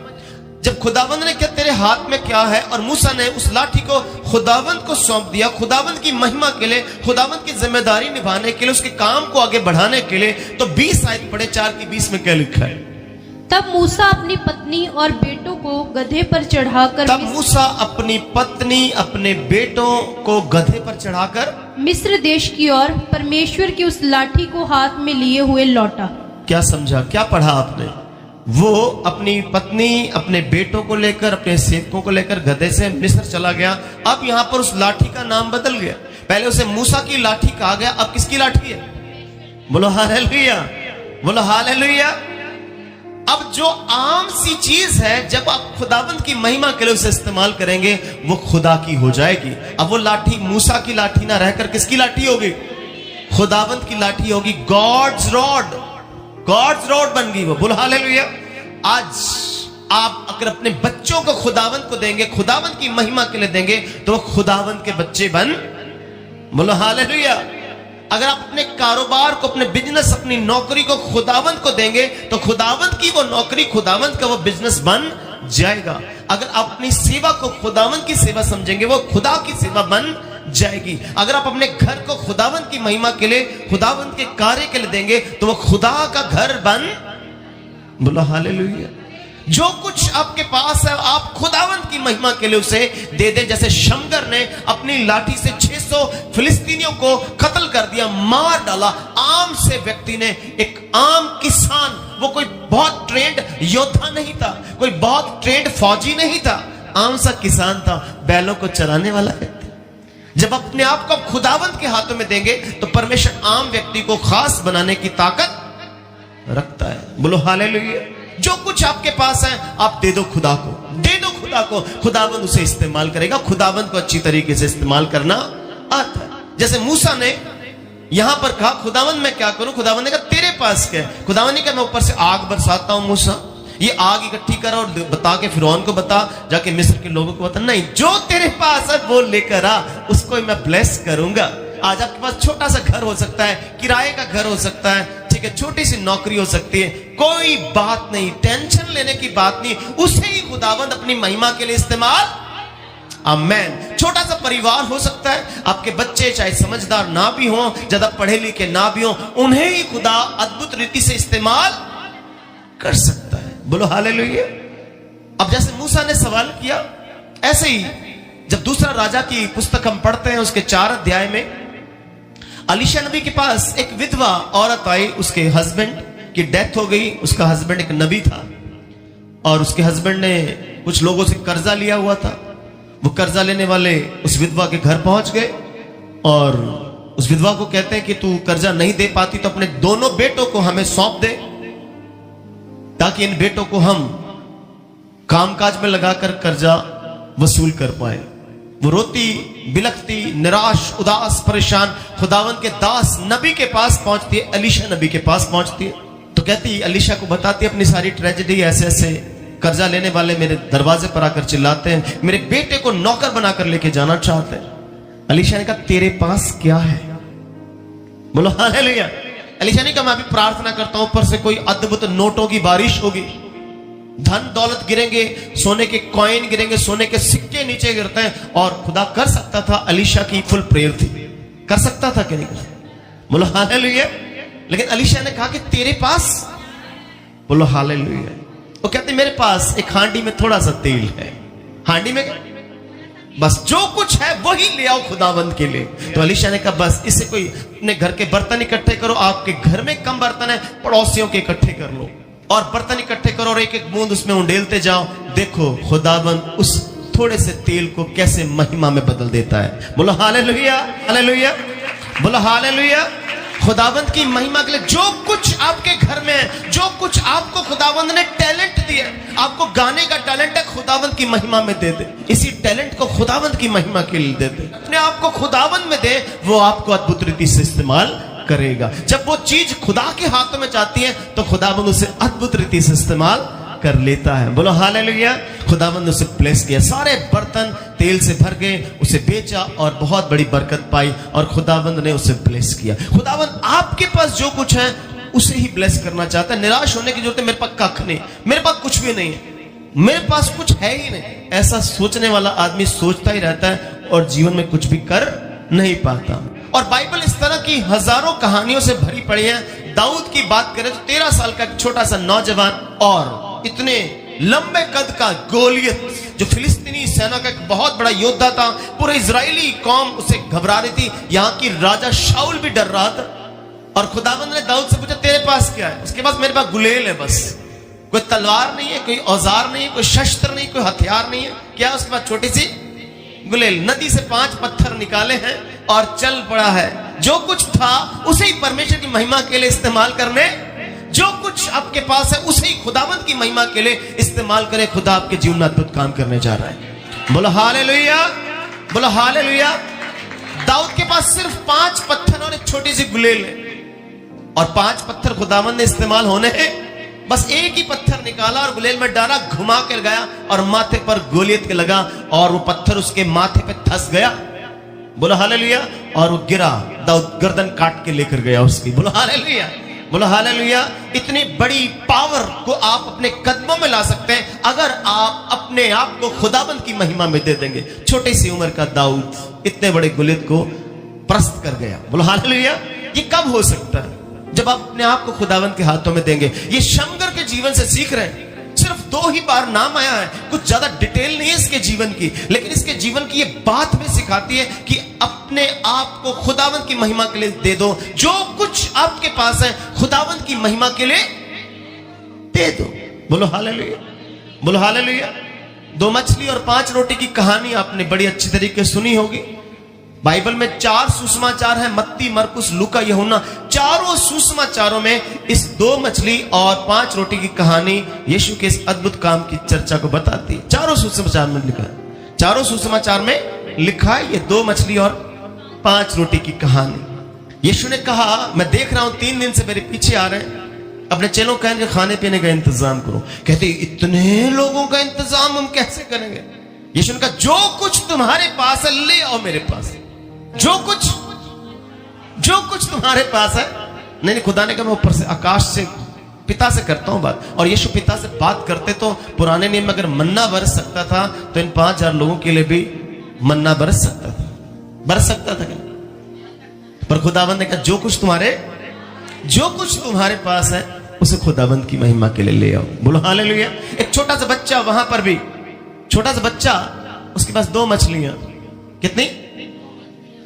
जब खुदावंद ने कहा तेरे हाथ में क्या है और मूसा ने उस लाठी को खुदावंद को सौंप दिया, खुदावंद की महिमा के लिए, खुदावंद की जिम्मेदारी निभाने के लिए, उसके काम को आगे बढ़ाने के लिए, तो 20 आयत पढ़े 4 की 20 में क्या लिखा है? तब मूसा अपनी पत्नी और बेटों को गधे पर चढ़ाकर अपने बेटों को गधे पर चढ़ाकर मिस्र देश की ओर परमेश्वर की उस लाठी को हाथ में लिए हुए लौटा। क्या समझा? क्या पढ़ा आपने? वो अपनी पत्नी, अपने बेटों को लेकर, अपने सेवकों को लेकर गधे से मिस्र चला गया। अब यहां पर उस लाठी का नाम बदल गया। पहले उसे मूसा की लाठी कहा गया, अब किसकी लाठी है? बोलो हालेलुया। बोलो हालेलुया। अब जो आम सी चीज है, जब आप खुदावंद की महिमा के लिए उसे इस्तेमाल करेंगे वो खुदा की हो जाएगी। अब वो लाठी मूसा की लाठी ना रहकर किसकी लाठी होगी? खुदावंद की लाठी होगी। गॉड्स रॉड, गॉड्स रॉड बन गई वो। बोलो हालेलुया। आज आप अगर अपने बच्चों को खुदावंद को देंगे, खुदावंद की महिमा के लिए देंगे, तो वो खुदावंद के बच्चे बन। बोलो हालेलुया। अगर आप अपने कारोबार को, अपने बिजनेस, अपनी नौकरी को खुदावंद को देंगे तो खुदावंद की वो नौकरी, खुदावंद का वो बिजनेस बन जाएगा। अगर आप अपनी सेवा को खुदावंद की सेवा समझेंगे, वो खुदा की सेवा बन जाएगी। अगर आप अपने घर को खुदावंद की महिमा के लिए, खुदावंद के कार्य के लिए देंगे तो वो खुदा का घर बन। बोलो हालेलुया। जो कुछ आपके पास है आप खुदावंद की महिमा के लिए उसे दे दे। जैसे शमगर ने अपनी लाठी से 600 फिलिस्तीनियों को कत्ल कर दिया, मार डाला। आम से व्यक्ति ने, एक आम किसान, वो कोई बहुत ट्रेंड योद्धा नहीं था, कोई बहुत ट्रेंड फौजी नहीं था, आम सा किसान था, बैलों को चराने वाला व्यक्ति। जब अपने आप को खुदावंद के हाथों में देंगे तो परमेश्वर आम व्यक्ति को खास बनाने की ताकत रखता है। बोलो हालेलुया। जो कुछ आपके पास है आप दे दो खुदा को, दे दो खुदा को, खुदावंद उसे इस्तेमाल करेगा। खुदावंद को अच्छी तरीके से इस्तेमाल करना आता है। जैसे मूसा ने यहां पर कहा खुदावंद मैं क्या करूं? खुदावंद ने कहा तेरे पास क्या है? खुदावंद ने कहा मैं ऊपर से आग बरसाता हूं मूसा, ये आग इकट्ठी करा और बता के फिरौन को बता, जाके मिस्र के लोगों को बता। नहीं, जो तेरे पास है वो लेकर आ, उसको मैं ब्लेस करूंगा। आज आपके पास छोटा सा घर हो सकता है, किराए का घर हो सकता है, ठीक है, छोटी सी नौकरी हो सकती है, कोई बात नहीं, टेंशन लेने की बात नहीं, उसे ही खुदावंद अपनी महिमा के लिए इस्तेमाल। आमेन। छोटा सा परिवार हो सकता है, आपके बच्चे चाहे समझदार ना भी हो, ज्यादा पढ़े लिखे ना भी हो, उन्हें ही खुदा अद्भुत रीति से इस्तेमाल कर सकता है। बोलो हालेलुया। अब जैसे मूसा ने सवाल किया, ऐसे ही जब दूसरा राजा की पुस्तक हम पढ़ते हैं उसके 4 अध्याय में अलीशा नबी के पास एक विधवा औरत आई, उसके हस्बैंड की डेथ हो गई। उसका हस्बैंड एक नबी था और उसके हस्बैंड ने कुछ लोगों से कर्जा लिया हुआ था। वो कर्जा लेने वाले उस विधवा के घर पहुंच गए और उस विधवा को कहते हैं कि तू कर्जा नहीं दे पाती तो अपने दोनों बेटों को हमें सौंप दे, ताकि इन बेटों को हम कामकाज में लगाकर कर्जा वसूल कर पाए। वो रोती बिलखती, निराश, उदास, परेशान खुदावंद के दास नबी के पास पहुंचती है, अलीशा नबी के पास पहुंचती है। तो कहती, अलीशा को बताती अपनी सारी ट्रेजेडी, ऐसे ऐसे कर्जा लेने वाले मेरे दरवाजे पर आकर चिल्लाते हैं, मेरे बेटे को नौकर बनाकर लेके जाना चाहते हैं। अलीशा ने कहा, तेरे पास क्या है? बोलो हालेलुया। अलीशा ने कहा, मैं अभी प्रार्थना करता हूं ऊपर से कोई अद्भुत नोटों की बारिश होगी, धन दौलत गिरेंगे, सोने के कॉइन गिरेंगे, सोने के सिक्के नीचे गिरते हैं। और खुदा कर सकता था, अलीशा की फुल प्रेयर थी, कर सकता था कि नहीं कर सकता? बोलो हालेलुया। लेकिन अलीशा ने कहा कि तेरे पास, बोलो हालेलुया। वो कहते मेरे पास एक हांडी में थोड़ा सा तेल है, हांडी में बस जो कुछ है वही ले आओ खुदावंद के लिए। तो अलीशा ने कहा, बस इससे कोई अपने घर के बर्तन इकट्ठे करो, आपके घर में कम बर्तन है, पड़ोसियों के इकट्ठे कर लो और बर्तन इकट्ठे करो और एक एक बूंद उसमें उंडेलते जाओ। देखो खुदावंद उस थोड़े से तेल को कैसे महिमा में बदल देता है। बोलो हालेलुया, हालेलुया, बोलो हालेलुया। खुदावंद की महिमा के लिए जो कुछ आपके घर में है, जो कुछ आपको खुदावंद ने टैलेंट दिया, आपको गाने का टैलेंट है, खुदावंद की महिमा में दे दे। इसी टैलेंट को खुदावंद की महिमा के लिए दे दे, अपने आप को खुदावंद में दे, वो आपको अद्भुत रीति से इस्तेमाल करेगा। जब वो चीज खुदा के हाथों में जाती है तो खुदावंद उसे अद्भुत रीति से इस्तेमाल कर लेता है। बोलो हालेलुया। खुदावंद उसे ब्लेस किया, सारे बर्तन तेल से भर गए, उसे बेचा और बहुत बड़ी बरकत पाई और खुदावंद ने उसे ब्लेस किया। खुदावंद आपके पास जो कुछ है उसे ही ब्लेस करना चाहता है। निराश होने की जरूरत है, मेरे पास कख नहीं, मेरे पास कुछ भी नहीं है, मेरे पास कुछ है ही नहीं, ऐसा सोचने वाला आदमी सोचता ही रहता है और जीवन में कुछ भी कर नहीं पाता। और बाइबल इस तरह की हजारों कहानियों से भरी पड़ी है। दाऊद की बात करें तो 13 साल का एक छोटा सा नौजवान और इतने लंबे कद का गोलियत, जो फिलिस्तीनी सेना का एक बहुत बड़ा योद्धा था, पूरे इजरायली कौम उसे घबरा रही थी, यहाँ की राजा शाऊल भी डर रहा था। और खुदावंद ने दाऊद से पूछा, तेरे पास क्या है? उसके पास, मेरे पास गुलेल है, बस कोई तलवार नहीं है, कोई औजार नहीं है, कोई शस्त्र नहीं, कोई हथियार नहीं है। क्या उसके पास? छोटी सी गुलेल। नदी से 5 पत्थर निकाले हैं और चल पड़ा है। जो कुछ था उसे ही परमेश्वर की महिमा के लिए इस्तेमाल करने, जो कुछ आपके पास है उसे ही खुदावंद की महिमा के लिए इस्तेमाल करें। खुदा आपके जीवन में अद्भुत काम करने जा रहा है। बोलो हालेलुया, बोलो हालेलुया। दाऊद के पास सिर्फ 5 पत्थर और एक छोटी सी गुलेल है और 5 पत्थर खुदावंद ने इस्तेमाल होने हैं। बस एक ही पत्थर निकाला और गुलेल में डाला, घुमा कर गया और माथे पर गोलियत के लगा और वो पत्थर उसके माथे पे धंस गया। बोलो हालेलुया। और वो गिरा, दाऊद गर्दन काट के लेकर गया उसकी। बोलो हालेलुया, बोलो हालेलुया। इतनी बड़ी पावर को आप अपने कदमों में ला सकते हैं अगर आप अपने आप को खुदाबंद की महिमा में दे देंगे। छोटी सी उम्र का दाऊद इतने बड़े गुलियत को प्रस्त कर गया। बोलो हालेलुया। ये कब हो सकता है? जब आप अपने आप को खुदावंद के हाथों में देंगे। ये शमगर के जीवन से सीख रहे हैं। सिर्फ 2 ही बार नाम आया है, कुछ ज्यादा डिटेल नहीं है इसके जीवन की, लेकिन इसके जीवन की ये बात भी सिखाती है कि अपने आप को खुदावंद की महिमा के लिए दे दो। जो कुछ आपके पास है खुदावंद की महिमा के लिए दे दो। बोलो हालेलुया, बोलो हालेलुया। 2 मछली और 5 रोटी की कहानी आपने बड़ी अच्छी तरीके से सुनी होगी। बाइबल में 4 सुसमाचार हैं, मत्ती, मरकुस, लूका, यूहन्ना। चारों सुसमाचारों में इस 2 मछली और 5 रोटी की कहानी यीशु के इस अद्भुत काम की चर्चा को बताती है। चारों सुसमाचार में लिखा है, चारों सुसमाचार में लिखा है ये 2 मछली और 5 रोटी की कहानी। यीशु ने कहा, मैं देख रहा हूं 3 दिन से मेरे पीछे आ रहे हैं, अपने चेलों कहेंगे खाने पीने का इंतजाम करो। कहते इतने लोगों का इंतजाम हम कैसे करेंगे? यीशु ने कहा, जो कुछ तुम्हारे पास है ले आओ मेरे पास। जो कुछ तुम्हारे पास है। नहीं, खुदा ने कहा मैं ऊपर से आकाश से पिता से करता हूं बात। और यीशु पिता से बात करते तो पुराने नियम में अगर मन्ना बरस सकता था तो इन 5000 लोगों के लिए भी मन्ना बरस सकता था क्या? पर खुदाबंद ने कहा जो कुछ तुम्हारे पास है उसे खुदाबंद की महिमा के लिए ले आओ। बोलो हालेलुया। एक छोटा सा बच्चा, वहां पर भी छोटा सा बच्चा, उसके पास 2 मछलियां, कितनी?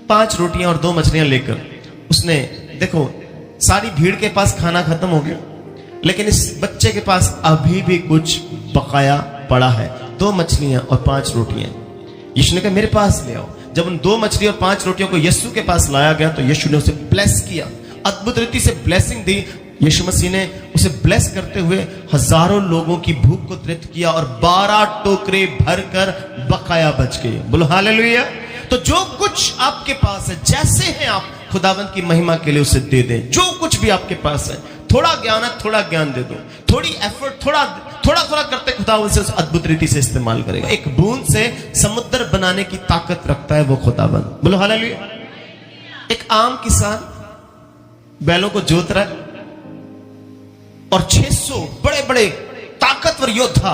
5 रोटियां और 2 मछलियां लेकर उसने देखो सारी भीड़ के पास खाना खत्म हो गया, लेकिन इस बच्चे के पास अभी भी कुछ बकाया पड़ा है, 2 मछलियां और 5 रोटियां। यीशु ने कहा मेरे पास ले आओ। जब उन 2 मछली और 5 रोटियों को यीशु के पास लाया गया तो यीशु ने उसे ब्लेस किया, अद्भुत रीति से ब्लेसिंग दी। यीशु मसीह ने उसे ब्लेस करते हुए हजारों लोगों की भूख को तृप्त किया और 12 टोकरे भरकर बकाया बच गए। बोलो हालेलुया। तो जो कुछ आपके पास है, जैसे हैं आप, खुदावंत की महिमा के लिए उसे दे दें। जो कुछ भी आपके पास है, थोड़ा ज्ञान है, थोड़ा ज्ञान दे दो, थोड़ी एफर्ट, थोड़ा थोड़ा करते खुदावंत से उसे अद्भुत रीति से इस्तेमाल करेगा। एक बूंद से समुद्र बनाने की ताकत रखता है वो खुदावंत। बोलो हालेलुया। एक आम किसान बैलों को जोत रहा है और 600 बड़े बड़े ताकतवर योद्धा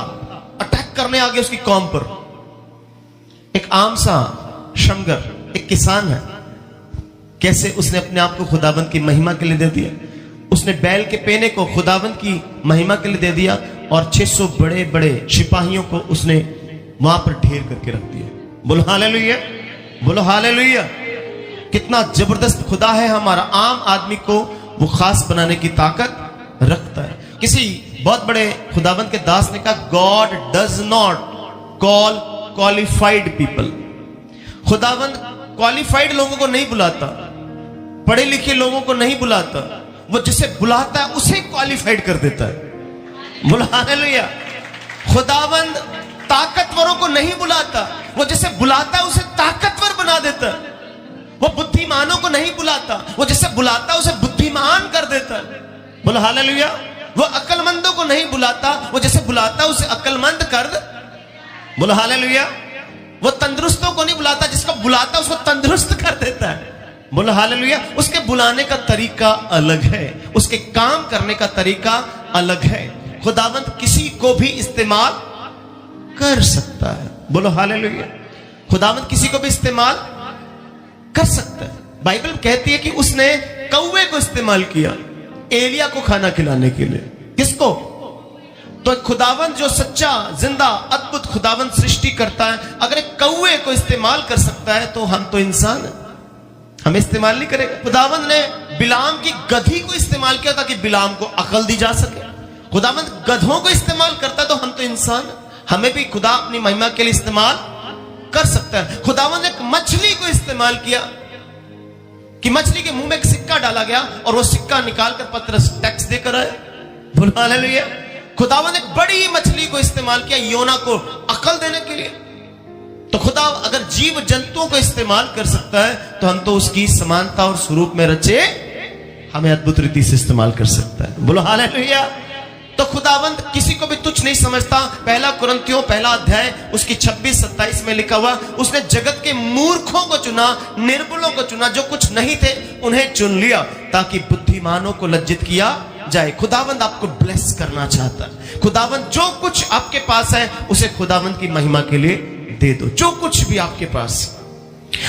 अटैक करने आ गए उसकी कौम पर। एक आम सा शमगर, एक किसान है, कैसे उसने अपने आप को खुदावंत की महिमा के लिए दे दिया। उसने बैल के पेने को खुदावंत की महिमा के लिए दे दिया और 600 बड़े बड़े सिपाहियों को उसने वहां पर ढेर करके रख दिया। बोलो हालेलुया, बोलो हालेलुया। कितना जबरदस्त खुदा है हमारा। आम आदमी को वो खास बनाने की ताकत रखता है। किसी बहुत बड़े खुदावंत के दास ने कहा, God does not call qualified people. खुदावंत क्वालिफाइड लोगों को नहीं बुलाता, पढ़े लिखे लोगों को नहीं बुलाता, वो जिसे बुलाता है उसे क्वालिफाइड कर देता है। बोलो हालेलुया। खुदावंत ताकतवरों को नहीं बुलाता, वो जिसे बुलाता है उसे ताकतवर बना देता है। वो बुद्धिमानों को नहीं बुलाता, वो जिसे बुलाता है उसे बुद्धिमान कर देता है। बोलो हालेलुया। वो अक्लमंदों को नहीं बुलाता, वो जिसे बुलाता है उसे अक्लमंद कर दे। बोलो हालेलुया। वो तंदुरुस्तों को नहीं बुलाता, जिसको बुलाता है उसको तंदुरुस्त कर देता है। बोलो हालेलुया। उसके बुलाने का तरीका अलग है, उसके काम करने का तरीका अलग है। खुदावंत किसी को भी इस्तेमाल कर सकता है। बोलो हालेलुया। खुदावंत किसी को भी इस्तेमाल कर सकता है। बाइबल कहती है कि उसने कौवे को इस्तेमाल किया एलिया को खाना खिलाने के लिए। किसको? तो खुदावंत जो सच्चा जिंदा अद्भुत खुदावंत सृष्टि करता है, अगर एक कौवे को इस्तेमाल कर सकता है तो हम तो इंसान हैं, हमें इस्तेमाल नहीं करेगा। खुदावंत ने बिलाम की गधी को इस्तेमाल किया ताकि बिलाम को अकल दी जा सके। खुदावंत गधों को इस्तेमाल करता है तो हम तो इंसान हैं, हमें भी खुदा अपनी महिमा के लिए इस्तेमाल कर सकता है। खुदावंत ने एक मछली को इस्तेमाल किया कि मछली के मुंह में एक सिक्का डाला गया और वो सिक्का निकालकर पतरस टैक्स देकर आए। बोलो हालेलुया। खुदावंत ने एक बड़ी मछली को इस्तेमाल किया योना को अकल देने के लिए। तो खुदा अगर जीव जंतुओं को इस्तेमाल कर सकता है तो हम तो उसकी समानता और स्वरूप में रचे हमें अद्भुत रीति से इस्तेमाल कर सकता है। बोलो हालेलुया। तो खुदावंत किसी को भी तुच्छ नहीं समझता। पहला कुरिन्थियों पहला अध्याय उसकी 26-27 में लिखा हुआ, उसने जगत के मूर्खों को चुना, निर्बलों को चुना, जो कुछ नहीं थे उन्हें चुन लिया ताकि बुद्धिमानों को लज्जित किया जाए। खुदावंत आपको ब्लेस करना चाहता है। खुदावंत जो कुछ आपके पास है उसे खुदावंत की महिमा के लिए दे दो। जो कुछ भी आपके पास,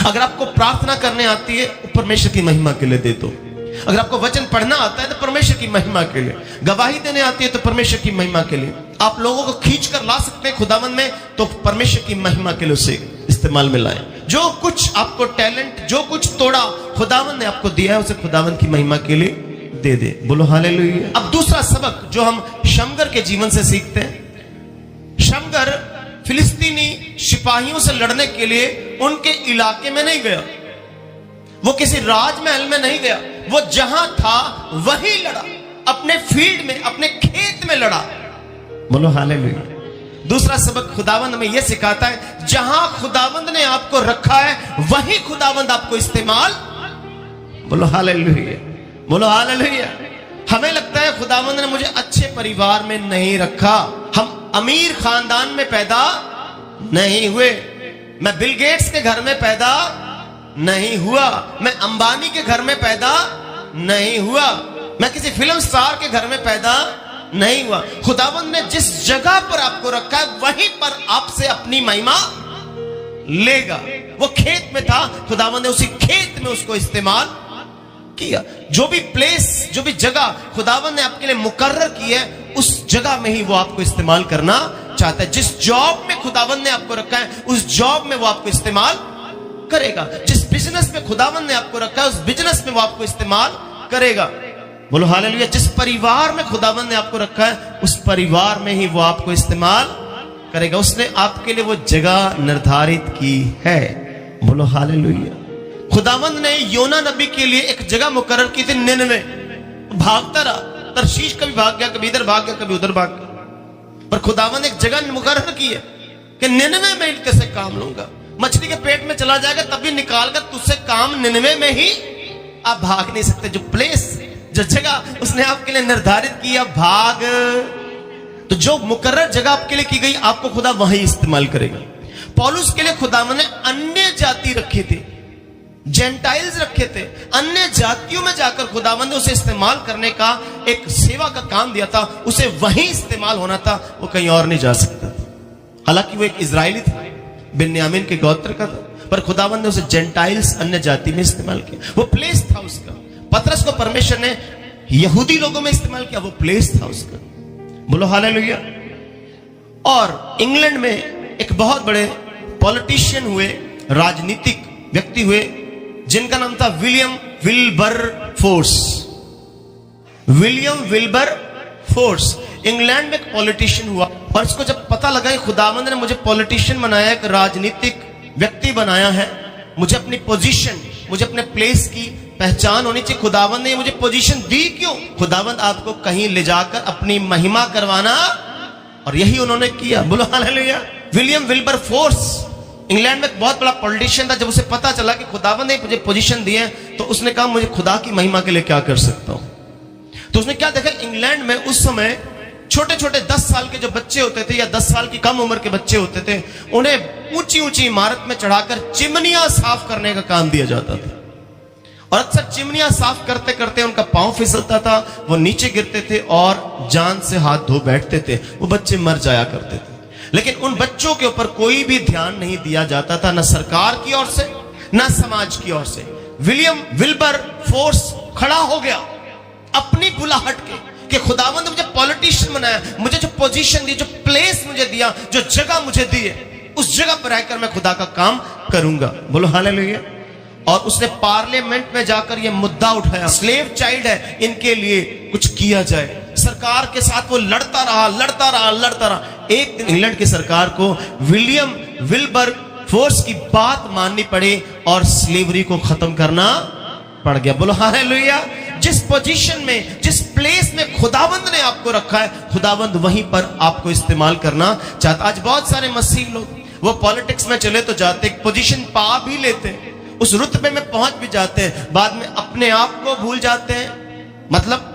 अगर आपको प्रार्थना करने आती है परमेश्वर की महिमा के लिए दे दो। अगर आपको वचन पढ़ना आता है तो परमेश्वर की महिमा के लिए, गवाही देने आती है तो परमेश्वर की महिमा के लिए, आप लोगों को खींच कर ला सकते हैं खुदावंत में तो परमेश्वर की महिमा के लिए उसे इस्तेमाल में लाएं। जो कुछ आपको टैलेंट, जो कुछ तोड़ा खुदावंत ने आपको दिया है उसे खुदावंत की महिमा के लिए दे दे। बोलो हालेलुया। अब दूसरा सबक जो हम शमगर के जीवन से सीखते हैं, शमगर फिलिस्तीनी सिपाहियों से लड़ने के लिए उनके इलाके में नहीं गया, वो किसी राजमहल में नहीं गया, वो जहां था वहीं लड़ा, अपने फील्ड में, अपने खेत में लड़ा। बोलो हालेलुया। दूसरा सबक खुदावंत में यह सिखाता है, जहां खुदावंत ने आपको रखा है वहीं खुदावंत आपको इस्तेमाल। बोलो हालेलुया, बोलो हालेलुया। हमें लगता है खुदावंत ने मुझे अच्छे परिवार में नहीं रखा, हम अमीर खानदान में पैदा नहीं हुए, मैं बिल गेट्स के घर में पैदा नहीं हुआ, मैं अंबानी के घर में पैदा नहीं हुआ, मैं किसी फिल्म स्टार के घर में पैदा नहीं हुआ। खुदावंत ने जिस जगह पर आपको रखा है वहीं पर आपसे अपनी महिमा लेगा। वो खेत में था, खुदावंत ने उसी खेत में उसको इस्तेमाल किया। जो भी प्लेस, जो भी जगह खुदावंत ने आपके लिए मुकर्रर की है उस जगह में ही वो आपको इस्तेमाल करना चाहता है। जिस जॉब में खुदावंत ने आपको रखा है उस जॉब में वो आपको इस्तेमाल करेगा। जिस बिजनेस में खुदावंद ने आपको रखा है, उस बिजनेस में वो आपको इस्तेमाल करेगा। बोलो हालेलुया। जिस परिवार में खुदावंद ने आपको रखा है, उस परिवार में ही वो आपको इस्तेमाल करेगा। उसने आपके लिए वो जगह निर्धारित की है। बोलो हालेलुया। खुदावंद ने योना नबी के लिए एक जगह मुकर्रर की थी, निनवे। भागता रहा, तरशीश कभी भाग गया, कभी इधर भाग गया, कभी उधर भाग गया, पर खुदावंद ने एक जगह मुकर्रर की है कि निनवे में इनके से काम लूंगा। मछली के पेट में चला जाएगा तब भी निकाल कर तुझसे काम निनवे में ही। आप भाग नहीं सकते। जो प्लेस, जो जगह उसने आपके लिए निर्धारित किया, भाग। तो जो मुकर्रर जगह आपके लिए की गई, आपको खुदा वहीं इस्तेमाल करेगा। पौलुस के लिए खुदावंद ने अन्य जाति रखी थी, जेंटाइल्स रखे थे। अन्य जातियों में जाकर खुदावंद ने उसे इस्तेमाल करने का एक सेवा का काम दिया था। उसे वहीं इस्तेमाल होना था, वो कहीं और नहीं जा सकता था। हालांकि वो एक इजरायली था, बिन्यामीन के गोत्र का था, पर खुदावंद ने उसे जेंटाइल्स, अन्य जाति में इस्तेमाल किया। वो प्लेस था उसका। पतरस को परमेश्वर ने यहूदी लोगों में इस्तेमाल किया, वो प्लेस था उसका। बोलो हालेलुया। और इंग्लैंड में एक बहुत बड़े पॉलिटिशियन हुए, राजनीतिक व्यक्ति हुए, जिनका नाम था William Wilbur force. William Wilbur force England में एक पॉलिटिशियन हुआ, और इसको जब पता लगा कि खुदावंद ने मुझे पॉलिटिशियन बनाया, एक राजनीतिक व्यक्ति बनाया है, मुझे अपनी पोजीशन, मुझे अपने प्लेस की पहचान होनी चाहिए। खुदावंद ने मुझे पोजीशन दी क्यों? खुदावंद आपको कहीं ले जाकर अपनी महिमा करवाना, और यही उन्होंने किया। बोलो hallelujah. William Wilbur force England में एक बहुत बड़ा पॉलिटिशियन था। जब उसे पता चला कि खुदावंद ने मुझे पोजीशन दी है, तो उसने कहा मुझे खुदा की महिमा के लिए क्या कर सकता हूं। तो उसने क्या देखा, इंग्लैंड में उस समय छोटे छोटे 10 साल के जो बच्चे होते थे, या 10 साल की कम उम्र के बच्चे होते थे, उन्हें ऊंची ऊंची इमारत में चढ़ाकर चिमनियां साफ करने का काम दिया जाता था। और अक्सर चिमनियां साफ करते करते उनका पांव फिसलता था, वो नीचे गिरते थे और जान से हाथ धो बैठते थे। वो बच्चे मर जाया करते थे। लेकिन उन बच्चों के ऊपर कोई भी ध्यान नहीं दिया जाता था, न सरकार की ओर से, न समाज की ओर से। विलियम विल्बर फोर्स खड़ा हो गया अपनी बुलाहट के कि खुदावंद ने मुझे पॉलिटिशियन बनाया, मुझे जो पोजीशन दी, जो प्लेस मुझे दिया, जो जगह मुझे दी है, उस जगह पर रहकर मैं खुदा का काम करूंगा। बोलो हालेलुया। और उसने पार्लियामेंट में जाकर यह मुद्दा उठाया, स्लेव चाइल्ड है, इनके लिए कुछ किया जाए। सरकार के साथ वो लड़ता रहा, लड़ता रहा, लड़ता रहा। एक दिन इंग्लैंड की सरकार को विलियम विल्बर फोर्स की बात माननी पड़ी और स्लेवरी को खत्म करना पड़ गया। बोलो हालेलुया। जिस पोजीशन में, जिस प्लेस में खुदावंद ने आपको रखा है, खुदावंद वहीं पर आपको इस्तेमाल करना चाहता। आज बहुत सारे मसीह लोग वो पॉलिटिक्स में चले तो जाते, पोजीशन पा भी लेते, उस रुतबे में पहुंच भी जाते हैं, बाद में अपने आप को भूल जाते हैं। मतलब